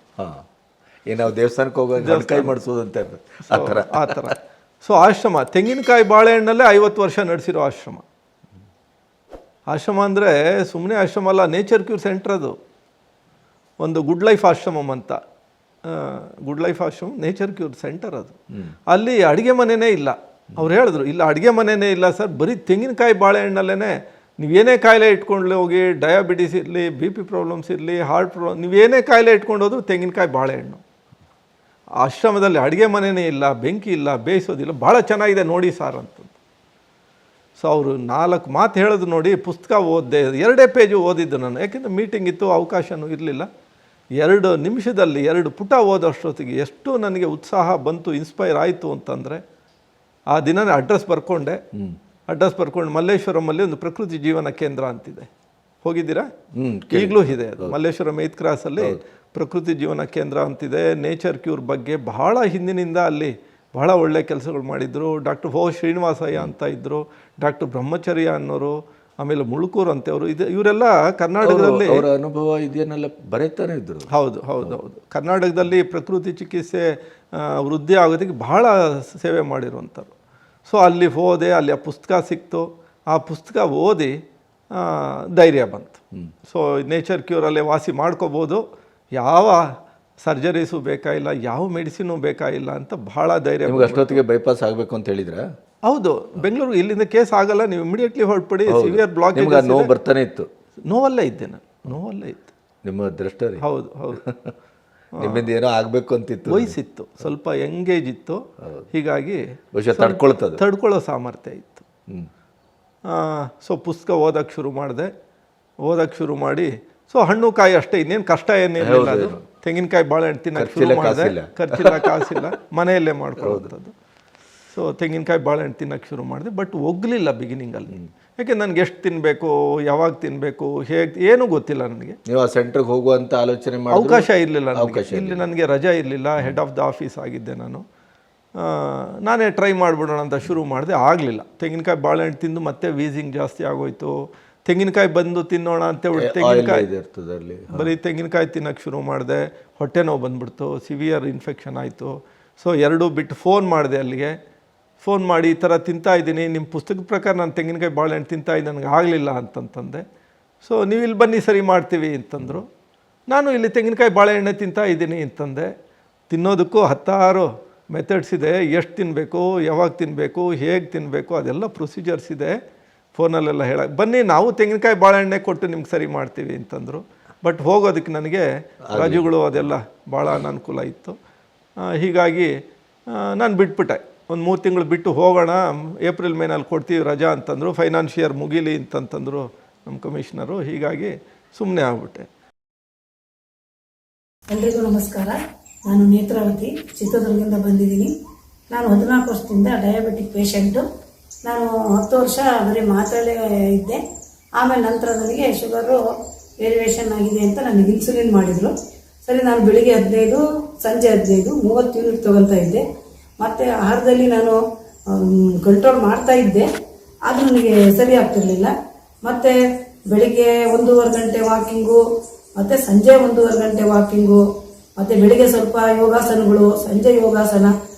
ನಾವು ದೇವಸ್ಥಾನಕ್ಕೆ ಹೋಗೋದು ಕಾಯಿ ಮಾಡಿಸೋದಂತ ಆ ಥರ. ಸೊ ಆಶ್ರಮ ತೆಂಗಿನಕಾಯಿ ಬಾಳೆಹಣ್ಣಲ್ಲೇ 50 ವರ್ಷ ನಡೆಸಿರೋ ಆಶ್ರಮ. ಆಶ್ರಮ ಅಂದರೆ ಸುಮ್ಮನೆ ಆಶ್ರಮ ಅಲ್ಲ, ನೇಚರ್ ಕ್ಯೂರ್ ಸೆಂಟರ್ ಅದು. ಒಂದು ಗುಡ್ ಲೈಫ್ ಆಶ್ರಮಂ ಅಂತ, ಗುಡ್ ಲೈಫ್ ಆಶ್ರಮ ನೇಚರ್ ಕ್ಯೂರ್ ಸೆಂಟರ್ ಅದು. ಅಲ್ಲಿ ಅಡುಗೆ ಮನೆಯೇ ಇಲ್ಲ. ಅವ್ರು ಹೇಳಿದ್ರು, ಇಲ್ಲ ಅಡುಗೆ ಮನೆಯೇ ಇಲ್ಲ ಸರ್, ಬರೀ ತೆಂಗಿನಕಾಯಿ ಬಾಳೆಹಣ್ಣಲ್ಲೇ ನೀವೇನೇ ಕಾಯಿಲೆ ಇಟ್ಕೊಂಡು ಹೋಗಿ, ಡಯಾಬಿಟಿಸ್ ಇರಲಿ, BP ಪ್ರಾಬ್ಲಮ್ಸ್ ಇರಲಿ, ಹಾರ್ಟ್ ಪ್ರಾಬ್ಲಮ್, ನೀವೇನೇ ಕಾಯಿಲೆ ಇಟ್ಕೊಂಡು ಹೋದ್ರು ತೆಂಗಿನಕಾಯಿ ಬಾಳೆಹಣ್ಣು. ಆಶ್ರಮದಲ್ಲಿ ಅಡುಗೆ ಮನೆಯೇ ಇಲ್ಲ, ಬೆಂಕಿ ಇಲ್ಲ, ಬೇಯಿಸೋದಿಲ್ಲ, ಭಾಳ ಚೆನ್ನಾಗಿದೆ ನೋಡಿ ಸಾರ್ ಅಂತಂದು. ಸೊ ಅವರು 4 ಮಾತು ಹೇಳಿದ್ರು ನೋಡಿ. ಪುಸ್ತಕ ಓದಿದೆ, 2 ಪೇಜು ಓದಿದ್ದು ನಾನು, ಯಾಕೆಂದರೆ ಮೀಟಿಂಗ್ ಇತ್ತು, ಅವಕಾಶವೂ ಇರಲಿಲ್ಲ. 2 ನಿಮಿಷದಲ್ಲಿ 2 ಪುಟ ಓದೋಷ್ಟೊತ್ತಿಗೆ ಎಷ್ಟು ನನಗೆ ಉತ್ಸಾಹ ಬಂತು, ಇನ್ಸ್ಪೈರ್ ಆಯಿತು ಅಂತಂದರೆ, ಆ ದಿನನೇ ಅಡ್ರೆಸ್ ಬರ್ಕೊಂಡು ಮಲ್ಲೇಶ್ವರಮಲ್ಲಿ ಒಂದು ಪ್ರಕೃತಿ ಜೀವನ ಕೇಂದ್ರ ಅಂತಿದೆ. ಹೋಗಿದ್ದೀರಾ? ಈಗಲೂ ಇದೆ ಅದು. ಮಲ್ಲೇಶ್ವರಂ 8th ಕ್ರಾಸಲ್ಲಿ ಪ್ರಕೃತಿ ಜೀವನ ಕೇಂದ್ರ ಅಂತಿದೆ. ನೇಚರ್ ಕ್ಯೂರ್ ಬಗ್ಗೆ ಬಹಳ ಹಿಂದಿನಿಂದ ಅಲ್ಲಿ ಬಹಳ ಒಳ್ಳೆ ಕೆಲಸಗಳು ಮಾಡಿದರು. ಡಾಕ್ಟರ್ ಶ್ರೀನಿವಾಸಯ್ಯ ಅಂತ ಇದ್ದರು, ಡಾಕ್ಟರ್ ಬ್ರಹ್ಮಚರ್ಯ ಅನ್ನೋರು, ಆಮೇಲೆ ಮುಳುಕೂರು ಅಂತವರು. ಇವರೆಲ್ಲ ಕರ್ನಾಟಕದಲ್ಲಿ ಅವರ ಅನುಭವ ಇದನ್ನೆಲ್ಲ ಬರೀತಾನೆ ಇದ್ದರು. ಹೌದು ಹೌದು ಹೌದು. ಕರ್ನಾಟಕದಲ್ಲಿ ಪ್ರಕೃತಿ ಚಿಕಿತ್ಸೆ ವೃದ್ಧಿ ಆಗೋದಕ್ಕೆ ಬಹಳ ಸೇವೆ ಮಾಡಿರುವಂಥವ್ರು. ಸೊ ಅಲ್ಲಿ ಹೋದೆ, ಅಲ್ಲಿ ಆ ಪುಸ್ತಕ ಸಿಕ್ತು. ಆ ಪುಸ್ತಕ ಓದಿ ಧೈರ್ಯ ಬಂತು. ಸೊ ನೇಚರ್ ಕ್ಯೂರಲ್ಲೇ ವಾಸಿ ಮಾಡ್ಕೋಬೋದು, ಯಾವ ಸರ್ಜರೀಸು ಬೇಕಾಗಿಲ್ಲ, ಯಾವ ಮೆಡಿಸಿನು ಬೇಕಾಗಿಲ್ಲ ಅಂತ ಭಾಳ ಧೈರ್ಯ. ನಿಮ್ಗೆ ಅಷ್ಟೊತ್ತಿಗೆ ಬೈಪಾಸ್ ಆಗಬೇಕು ಅಂತ ಹೇಳಿದ್ರಾ? ಹೌದು, ಬೆಂಗಳೂರು ಇಲ್ಲಿಂದ ಕೇಸ್ ಆಗಲ್ಲ, ನೀವು ಇಮಿಡಿಯೇಟ್ಲಿ ಹೊರಟ್ಬಿಡಿ, ಸಿವಿಯರ್ ಬ್ಲಾಕ್. ನಿಮ್ಗೆ ಆ ನೋವು ಬರ್ತಾನೆ ಇತ್ತು? ನೋವಲ್ಲೇ ಇದ್ದೆ ನಾನು, ನೋವಲ್ಲೇ ಇತ್ತು. ನಿಮ್ಮ ದೃಷ್ಟ ರೀ. ಹೌದು ಹೌದು. ನಿಮ್ಮಿಂದ ಏನೋ ಆಗಬೇಕು ಅಂತಿತ್ತು, ವಯಸ್ಸಿತ್ತು, ಸ್ವಲ್ಪ ಎಂಗೇಜ್ ಇತ್ತು, ಹೀಗಾಗಿ ಬಹುಶಃ ತಡ್ಕೊಳ್ಳೋ ಸಾಮರ್ಥ್ಯ ಇತ್ತು. ಸೊ ಪುಸ್ತಕ ಓದೋಕ್ಕೆ ಶುರು ಮಾಡಿ ಸೊ ಹಣ್ಣು ಕಾಯಿ ಅಷ್ಟೇ, ಇನ್ನೇನು ಕಷ್ಟ ಏನಿರಲಿಲ್ಲ. ಅದು ತೆಂಗಿನಕಾಯಿ ಬಾಳೆಹಣ್ಣು ತಿನ್ನೋಕ್ಕೆ ಶುರು ಮಾಡಿದೆ, ಖರ್ಚಿಲ್ಲ ಕಾಸಿಲ್ಲ, ಮನೆಯಲ್ಲೇ ಮಾಡ್ಕೊಳ್ಳೋಂಥದ್ದು. ಸೊ ತೆಂಗಿನಕಾಯಿ ಬಾಳೆಹಣ್ಣು ತಿನ್ನೋಕ್ಕೆ ಶುರು ಮಾಡಿದೆ, ಬಟ್ ಒಗ್ಲಿಲ್ಲ ಬಿಗಿನಿಂಗಲ್ಲಿ. ಯಾಕೆ ನನಗೆ ಎಷ್ಟು ತಿನ್ನಬೇಕು, ಯಾವಾಗ ತಿನ್ನಬೇಕು, ಹೇಗೆ ಏನೂ ಗೊತ್ತಿಲ್ಲ ನನಗೆ. ನೀವು ಆ ಸೆಂಟ್ರಿಗೆ ಹೋಗುವಂಥ ಆಲೋಚನೆ ಮಾಡಿ ಅವಕಾಶ ಇರಲಿಲ್ಲ ಇಲ್ಲಿ, ನನಗೆ ರಜಾ ಇರಲಿಲ್ಲ, ಹೆಡ್ ಆಫ್ ದ ಆಫೀಸ್ ಆಗಿದ್ದೆ ನಾನು. ನಾನೇ ಟ್ರೈ ಮಾಡಿಬಿಡೋಣ ಅಂತ ಶುರು ಮಾಡಿದೆ, ಆಗಲಿಲ್ಲ. ತೆಂಗಿನಕಾಯಿ ಬಾಳೆಹಣ್ಣು ತಿಂದು ಮತ್ತೆ ವೀಸಿಂಗ್ ಜಾಸ್ತಿ ಆಗೋಯ್ತು. ತೆಂಗಿನಕಾಯಿ ಬಂದು ತಿನ್ನೋಣ ಅಂತೇಳಿ ತೆಂಗಿನಕಾಯಿ ಬರೀ ತೆಂಗಿನಕಾಯಿ ತಿನ್ನೋಕ್ಕೆ ಶುರು ಮಾಡಿದೆ, ಹೊಟ್ಟೆ ನೋವು ಬಂದ್ಬಿಡ್ತು, ಸಿವಿಯರ್ ಇನ್ಫೆಕ್ಷನ್ ಆಯಿತು. ಸೊ ಎರಡೂ ಬಿಟ್ಟು ಫೋನ್ ಮಾಡಿದೆ ಅಲ್ಲಿಗೆ, ಫೋನ್ ಮಾಡಿ ಈ ಥರ ತಿಂತಾಯಿದ್ದೀನಿ, ನಿಮ್ಮ ಪುಸ್ತಕದ ಪ್ರಕಾರ ನಾನು ತೆಂಗಿನಕಾಯಿ ಬಾಳೆಹಣ್ಣು ತಿಂತಾಯಿದ್ದೆ, ನನಗೆ ಆಗಲಿಲ್ಲ ಅಂತಂತಂದೆ. ಸೊ ನೀವು ಇಲ್ಲಿ ಬನ್ನಿ ಸರಿ ಮಾಡ್ತೀವಿ ಅಂತಂದರು. ನಾನು ಇಲ್ಲಿ ತೆಂಗಿನಕಾಯಿ ಬಾಳೆಹಣ್ಣೆ ತಿಂತಾಯಿದ್ದೀನಿ ಅಂತಂದೆ. ತಿನ್ನೋದಕ್ಕೂ 10 ಮೆಥಡ್ಸ್ ಇದೆ, ಎಷ್ಟು ತಿನ್ನಬೇಕು, ಯಾವಾಗ ತಿನ್ನಬೇಕು, ಹೇಗೆ ತಿನ್ನಬೇಕು, ಅದೆಲ್ಲ ಪ್ರೊಸೀಜರ್ಸ್ ಇದೆ, ಫೋನಲ್ಲೆಲ್ಲ ಹೇಳಕ್ಕೆ ಬನ್ನಿ ನಾವು ತೆಂಗಿನಕಾಯಿ ಬಾಳೆಹಣ್ಣೆ ಕೊಟ್ಟು ನಿಮ್ಗೆ ಸರಿ ಮಾಡ್ತೀವಿ ಅಂತಂದರು. ಬಟ್ ಹೋಗೋದಕ್ಕೆ ನನಗೆ ರಜೆಗಳು ಅದೆಲ್ಲ ಭಾಳ ಅನಾನುಕೂಲ ಇತ್ತು. ಹೀಗಾಗಿ ನಾನು ಬಿಟ್ಬಿಟ್ಟೆ. ಒಂದು 3 ತಿಂಗಳು ಬಿಟ್ಟು ಹೋಗೋಣ, ಏಪ್ರಿಲ್ ಮೇನಲ್ಲಿ ಕೊಡ್ತೀವಿ ರಜಾ ಅಂತಂದರು. ಫೈನಾನ್ಷಿಯರ್ ಮುಗೀಲಿ ಅಂತಂತಂದರು ನಮ್ಮ ಕಮಿಷನರು. ಹೀಗಾಗಿ ಸುಮ್ಮನೆ ಆಗ್ಬಿಟ್ಟೆ. ಎಲ್ರಿಗೂ ನಮಸ್ಕಾರ. ನಾನು ನೇತ್ರಾವತಿ, ಚಿತ್ರದುರ್ಗದಿಂದ ಬಂದಿದ್ದೀನಿ. ನಾನು 14 ವರ್ಷದಿಂದ ಡಯಾಬಿಟಿಕ್ ಪೇಷಂಟು. ನಾನು 10 ವರ್ಷ ಬರೀ ಮಾತ್ರೆ ಇದ್ದೆ. ಆಮೇಲೆ ನಂತರ ನನಗೆ ಶುಗರು ವೇರಿಯೇಷನ್ ಆಗಿದೆ ಅಂತ ನನಗೆ ಇನ್ಸುಲಿನ್ ಮಾಡಿದರು. ಸರಿ, ನಾನು ಬೆಳಿಗ್ಗೆ 15, ಸಂಜೆ 15, 30 ಯೂನಿಟ್ ತೊಗೊಳ್ತಾ ಇದ್ದೆ. ಮತ್ತು ಆಹಾರದಲ್ಲಿ ನಾನು ಕಂಟ್ರೋಲ್ ಮಾಡ್ತಾ ಇದ್ದೆ, ಆದರೂ ನನಗೆ ಸರಿ ಆಗ್ತಿರ್ಲಿಲ್ಲ. ಮತ್ತು ಬೆಳಿಗ್ಗೆ 1.5 ಗಂಟೆ ವಾಕಿಂಗು, ಮತ್ತು ಸಂಜೆ 1.5 ಗಂಟೆ ವಾಕಿಂಗು, ಮತ್ತು ಬೆಳಿಗ್ಗೆ ಸ್ವಲ್ಪ ಯೋಗಾಸನಗಳು, ಸಂಜೆ ಯೋಗಾಸನ,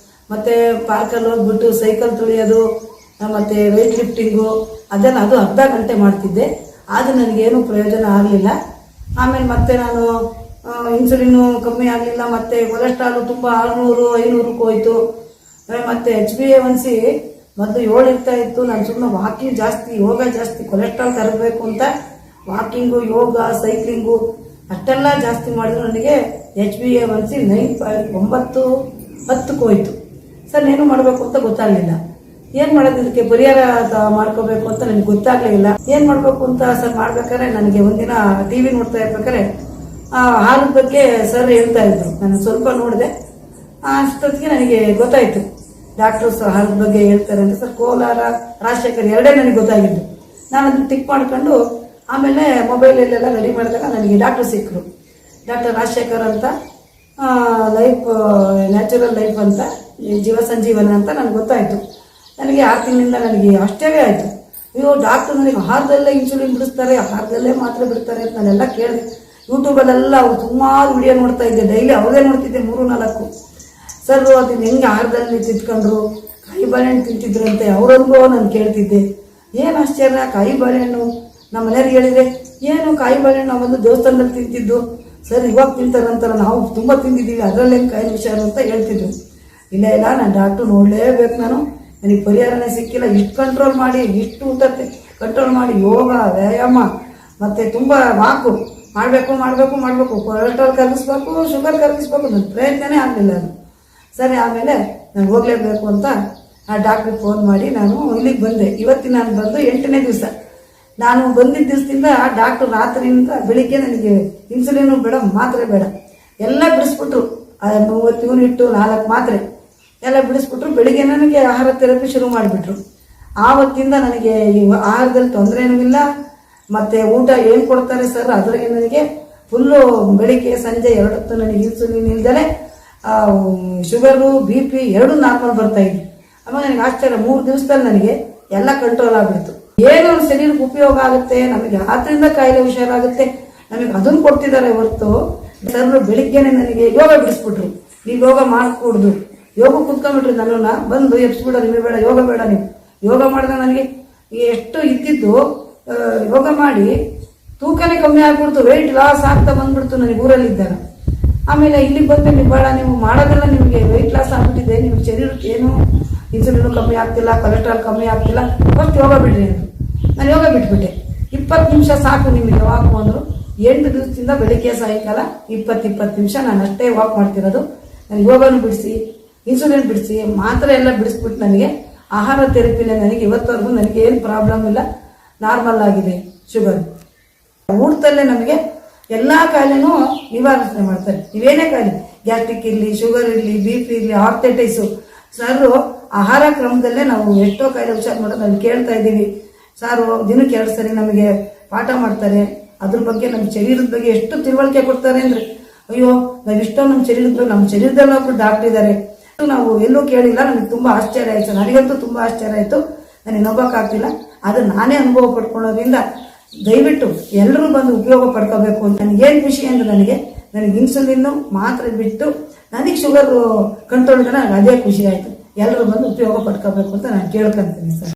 ಮತ್ತು ಪಾರ್ಕಲ್ಲಿ ಹೋಗ್ಬಿಟ್ಟು ಸೈಕಲ್ ತುಳಿಯೋದು, ಮತ್ತು ವೆಯ್ಟ್ ಲಿಫ್ಟಿಂಗು, ಅದು ಅರ್ಧ ಗಂಟೆ ಮಾಡ್ತಿದ್ದೆ. ಆದರೆ ನನಗೇನು ಪ್ರಯೋಜನ ಆಗಲಿಲ್ಲ. ಆಮೇಲೆ ಮತ್ತೆ ನಾನು ಇನ್ಸುಲಿನ್ನು ಕಮ್ಮಿ ಆಗಲಿಲ್ಲ, ಮತ್ತು ಕೊಲೆಸ್ಟ್ರಾಲು ತುಂಬ 600-500ಕ್ಕೆ ಹೋಯಿತು. ಮತ್ತು HbA1c ಮೊದಲು 7 ಇರ್ತಾ ಇತ್ತು. ನಾನು ಸುಮ್ಮನೆ ವಾಕಿಂಗ್ ಜಾಸ್ತಿ, ಯೋಗ ಜಾಸ್ತಿ, ಕೊಲೆಸ್ಟ್ರಾಲ್ ತರಬೇಕು ಅಂತ ವಾಕಿಂಗು, ಯೋಗ, ಸೈಕ್ಲಿಂಗು ಅಷ್ಟೆಲ್ಲ ಜಾಸ್ತಿ ಮಾಡಿದ್ರು ನನಗೆ HbA1c 9.9-10ಕ್ಕೆ ಹೋಯಿತು. ಸರ್, ಏನು ಮಾಡಬೇಕು ಅಂತ ಗೊತ್ತಾಗಲಿಲ್ಲ. ಏನು ಮಾಡೋದು, ಇದಕ್ಕೆ ಪರಿಹಾರ ಮಾಡ್ಕೋಬೇಕು ಅಂತ ನನಗೆ ಗೊತ್ತಾಗಲಿಲ್ಲ. ಏನು ಮಾಡಬೇಕು ಅಂತ ಸರ್ ಮಾಡ್ಬೇಕಾದ್ರೆ ನನಗೆ ಒಂದಿನ TV ನೋಡ್ತಾ ಇರ್ಬೇಕಾದ್ರೆ ಹಾಲದ ಬಗ್ಗೆ ಸರ್ ಹೇಳ್ತಾ ಇದ್ರು. ನಾನು ಸ್ವಲ್ಪ ನೋಡಿದೆ, ಅಷ್ಟೊತ್ತಿಗೆ ನನಗೆ ಗೊತ್ತಾಯಿತು ಡಾಕ್ಟರ್ಸ್ ಹಾಲದ ಬಗ್ಗೆ ಹೇಳ್ತಾರೆ ಅಂತ. ಸರ್ ಕೋಲಾರ, ರಾಜಶೇಖರ್ ಎರಡೇ ನನಗೆ ಗೊತ್ತಾಗಿದ್ದು. ನಾನು ಅದನ್ನು ಟಿಕ್ ಮಾಡ್ಕೊಂಡು ಆಮೇಲೆ ಮೊಬೈಲಲ್ಲೆಲ್ಲ ರೆಡಿ ಮಾಡಿದಾಗ ನನಗೆ ಡಾಕ್ಟರ್ ಸಿಕ್ಕರು. ಡಾಕ್ಟರ್ ರಾಜಶೇಖರ್ ಅಂತ, ಲೈಫ್ ನ್ಯಾಚುರಲ್ ಲೈಫ್ ಅಂತ, ಜೀವ ಸಂಜೀವನ ಅಂತ ನನಗೆ ಗೊತ್ತಾಯಿತು. ನನಗೆ 6 ತಿಂಗಳಿಂದ ನನಗೆ ಆಶ್ಚರ್ಯ ಆಯಿತು. ಅಯ್ಯೋ, ಡಾಕ್ಟರ್ ನನಗೆ ಆಹಾರದಲ್ಲೇ ಇನ್ಸುಲಿನ್ ಬಿಡಿಸ್ತಾರೆ, ಆಹಾರದಲ್ಲೇ ಮಾತ್ರೆ ಬಿಡ್ತಾರೆ ಅಂತ ನಾನೆಲ್ಲ ಕೇಳಿದೆ. ಯೂಟ್ಯೂಬಲ್ಲೆಲ್ಲ ಅವ್ರು ಸುಮಾರು ವಿಡಿಯೋ ನೋಡ್ತಾ ಇದ್ದೆ, ಡೈಲಿ ಅವ್ರದೇ ನೋಡ್ತಿದ್ದೆ 3-4. ಸರ್ ಅದನ್ನ ಹೆಂಗೆ ಆಹಾರದಲ್ಲಿ ತಿಂತ್ಕೊಂಡ್ರು, ಕಾಯಿ ಬಾಳೆಹಣ್ಣು ತಿಂತಿದ್ರಂತೆ, ಅವರನ್ಗೂ ನಾನು ಕೇಳ್ತಿದ್ದೆ. ಏನು ಆಶ್ಚರ್ಯ, ಕಾಯಿ ಬಾಳೆಹಣ್ಣು ನಮ್ಮ ಮನೆಯವ್ರಿಗೆ ಹೇಳಿದರೆ ಏನು ಕಾಯಿ ಬಾಳೆಹಣ್ಣು ನಾವೊಂದು ದೇವಸ್ಥಾನದಲ್ಲಿ ತಿಂತಿದ್ದು, ಸರ್ ಇವಾಗ ತಿಂತಾರಂತಾರ, ನಾವು ತುಂಬ ತಿಂದಿದ್ದೀವಿ, ಅದರಲ್ಲೇನು ಕಾಯಿ ವಿಷಯ ಅಂತ ಹೇಳ್ತಿದ್ರು. ಇಲ್ಲ ನಾನು ಡಾಕ್ಟ್ರು ನೋಡಲೇಬೇಕು, ನನಗೆ ಪರಿಹಾರನೇ ಸಿಕ್ಕಿಲ್ಲ. ಇಷ್ಟು ಕಂಟ್ರೋಲ್ ಮಾಡಿ, ಇಷ್ಟು ಊಟ ಕಂಟ್ರೋಲ್ ಮಾಡಿ, ಯೋಗ, ವ್ಯಾಯಾಮ, ಮತ್ತು ತುಂಬ ವಾಕು ಮಾಡಬೇಕು, ಕೊಲೆಸ್ಟ್ರಾಲ್ ಕರಗಿಸ್ಬೇಕು, ಶುಗರ್ ಕರಗಿಸ್ಬೇಕು, ನನ್ನ ಪ್ರಯತ್ನನೇ ಆಗಲಿಲ್ಲ ಅದು. ಸರಿ, ಆಮೇಲೆ ನಾನು ಹೋಗಲೇಬೇಕು ಅಂತ ಆ ಡಾಕ್ಟ್ರಿಗೆ ಫೋನ್ ಮಾಡಿ ನಾನು ಇಲ್ಲಿಗೆ ಬಂದೆ. ಇವತ್ತಿನ ನಾನು ಬಂದು 8ನೇ ದಿವಸ. ನಾನು ಬಂದಿದ್ದ ದಿವಸದಿಂದ ಡಾಕ್ಟ್ರು ರಾತ್ರಿಯಿಂದ ಬೆಳಿಗ್ಗೆ ನನಗೆ ಇನ್ಸುಲಿನು ಬೇಡ, ಮಾತ್ರೆ ಬೇಡ, ಎಲ್ಲ ಬಿಡಿಸ್ಬಿಟ್ರು. 30 ಯೂನಿಟ್ಟು 4 ಮಾತ್ರೆ ಎಲ್ಲ ಬಿಡಿಸ್ಬಿಟ್ರು. ಬೆಳಿಗ್ಗೆ ನನಗೆ ಆಹಾರ ಥೆರಪಿ ಶುರು ಮಾಡಿಬಿಟ್ರು. ಆವತ್ತಿಂದ ನನಗೆ ಆಹಾರದಲ್ಲಿ ತೊಂದರೆನೂ ಇಲ್ಲ. ಮತ್ತು ಊಟ ಏನು ಕೊಡ್ತಾರೆ ಸರ್ ಅದ್ರಾಗೆ ನನಗೆ ಫುಲ್ಲು ಬೆಳಿಗ್ಗೆ ಸಂಜೆ 2 ಹೊತ್ತು ನನಗೆ ಇನ್ಸುಲಿನ್ ಇಲ್ದಲೆ ಶುಗರು, BP 2 ನಾರ್ಮಲ್ ಬರ್ತಾಯಿದ್ವಿ. ಆಮೇಲೆ ನನಗೆ ಆಶ್ಚರ್ಯ, 3 ದಿವಸದಲ್ಲಿ ನನಗೆ ಎಲ್ಲ ಕಂಟ್ರೋಲ್ ಆಗಿಬಿಡ್ತು. ಏನೋ ಶರೀರಕ್ಕೆ ಉಪಯೋಗ ಆಗುತ್ತೆ, ನಮಗೆ ಆದ್ರಿಂದ ಕಾಯಿಲೆ ಹುಷಾರಾಗುತ್ತೆ, ನಮಗೆ ಅದನ್ನು ಕೊಡ್ತಿದ್ದಾರೆ ಹೊರತು. ಸರ್ ಬೆಳಿಗ್ಗೆನೆ ನನಗೆ ಯೋಗ ಬಿಡಿಸ್ಬಿಟ್ರು. ನೀವು ಯೋಗ ಮಾಡಿಕೊಡ್ದು, ಯೋಗ ಕುತ್ಕೊಂಡ್ಬಿಟ್ರಿ, ನನ್ನನ್ನು ಬಂದು ಎಬ್ಸ್ಬಿಡ, ನಿಮಗೆ ಬೇಡ ಯೋಗ ಬೇಡ, ನೀವು ಯೋಗ ಮಾಡಿದ್ರೆ ನನಗೆ ಎಷ್ಟು ಇದ್ದಿದ್ದು ಯೋಗ ಮಾಡಿ ತೂಕನೇ ಕಮ್ಮಿ ಆಗ್ಬಿಡ್ತು, ವೆಯ್ಟ್ ಲಾಸ್ ಆಗ್ತಾ ಬಂದ್ಬಿಡ್ತು ನನಗೆ ಊರಲ್ಲಿದ್ದಾಗ. ಆಮೇಲೆ ಇಲ್ಲಿಗೆ ಬಂದರೆ ನೀವು ಬೇಡ, ನೀವು ಮಾಡೋದೆಲ್ಲ ನಿಮಗೆ ವೆಯ್ಟ್ ಲಾಸ್ ಆಗ್ಬಿಟ್ಟಿದೆ, ನಿಮ್ಮ ಶರೀರಕ್ಕೆ ಏನು ಇನ್ಸುಲಿನ್ ಕಮ್ಮಿ ಆಗ್ತಿಲ್ಲ, ಕೊಲೆಸ್ಟ್ರಾಲ್ ಕಮ್ಮಿ ಆಗ್ತಿಲ್ಲ, ಫಸ್ಟ್ ಯೋಗ ಬಿಡ್ರಿ ಅಂದರು. ನಾನು ಯೋಗ ಬಿಟ್ಬಿಟ್ಟೆ. 20 ನಿಮಿಷ ಸಾಕು ನಿಮಗೆ ವಾಕ್ ಅಂದರು. 8 ದಿವಸದಿಂದ ಬೆಳಿಗ್ಗೆ ಸಾಯಂಕಾಲ 20 ನಿಮಿಷ ನಾನು ಅಷ್ಟೇ ವಾಕ್ ಮಾಡ್ತಿರೋದು. ನನಗೆ ಯೋಗನೂ ಬಿಡಿಸಿ, ಇನ್ಸುಲಿನ್ ಬಿಡಿಸಿ, ಮಾತ್ರೆ ಎಲ್ಲ ಬಿಡಿಸ್ಬಿಟ್ಟು ನನಗೆ ಆಹಾರ ಥೆರಪಿನೇ ನನಗೆ ಇವತ್ತವರೆಗೂ ನನಗೆ ಏನು ಪ್ರಾಬ್ಲಮ್ ಇಲ್ಲ, ನಾರ್ಮಲ್ ಆಗಿದೆ. ಶುಗರ್ ಊಟದಲ್ಲೇ ನಮಗೆ ಎಲ್ಲ ಕಾಯಿಲೆನೂ ನಿವಾರಣೆ ಮಾಡ್ತಾರೆ. ನೀವೇನೇ ಕಾಯಿಲೆ, ಗ್ಯಾಸ್ಟ್ರಿಕ್ ಇರಲಿ, ಶುಗರ್ ಇರಲಿ, BP ಇರಲಿ, ಆರ್ಥೈಟಿಸು, ಸರ್ ಆಹಾರ ಕ್ರಮದಲ್ಲೇ ನಾವು ಎಷ್ಟೋ ಕಾಯಿಲೆ ಹುಷಾರು ಮಾಡೋದು ನಾವು ಕೇಳ್ತಾ ಇದ್ದೀವಿ. ಸಾರು ದಿನಕ್ಕೆ 2 ಸರಿ ನಮಗೆ ಪಾಠ ಮಾಡ್ತಾರೆ. ಅದ್ರ ಬಗ್ಗೆ ನಮ್ಮ ಶರೀರದ ಬಗ್ಗೆ ಎಷ್ಟು ತಿಳುವಳಿಕೆ ಕೊಡ್ತಾರೆ ಅಂದರೆ, ಅಯ್ಯೋ ನಾವು ಇಷ್ಟೋ ನಮ್ಮ ಶರೀರದಲ್ಲಿ ಒಬ್ರು ಡಾಕ್ಟರ್ ಇದ್ದಾರೆ, ನಾವು ಎಲ್ಲೂ ಕೇಳಿಲ್ಲ. ನನಗೆ ತುಂಬ ಆಶ್ಚರ್ಯ ಆಯಿತು. ನನಗಂತೂ ತುಂಬ ಆಶ್ಚರ್ಯ ಆಯಿತು. ನನಗೆ ನಂಬೋಕ್ಕಾಗ್ತಿಲ್ಲ. ಅದನ್ನು ನಾನೇ ಅನುಭವ ಪಡ್ಕೊಳ್ಳೋದ್ರಿಂದ ದಯವಿಟ್ಟು ಎಲ್ಲರೂ ಬಂದು ಉಪಯೋಗ ಪಡ್ಕೋಬೇಕು ಅಂತ ನನಗೇನು ಖುಷಿ ಅಂದರೆ, ನನಗೆ ಇನ್ಸುಲಿನ್ನು ಮಾತ್ರೆ ಬಿಟ್ಟು ನನಗೆ ಶುಗರ್ ಕಂಟ್ರೋಲ್ ನನಗೆ ಅದೇ ಖುಷಿ ಆಯಿತು. ಎಲ್ಲರೂ ಬಂದು ಉಪಯೋಗ ಪಡ್ಕೋಬೇಕು ಅಂತ ನಾನು ಕೇಳ್ಕೊಂತೀನಿ ಸರ್.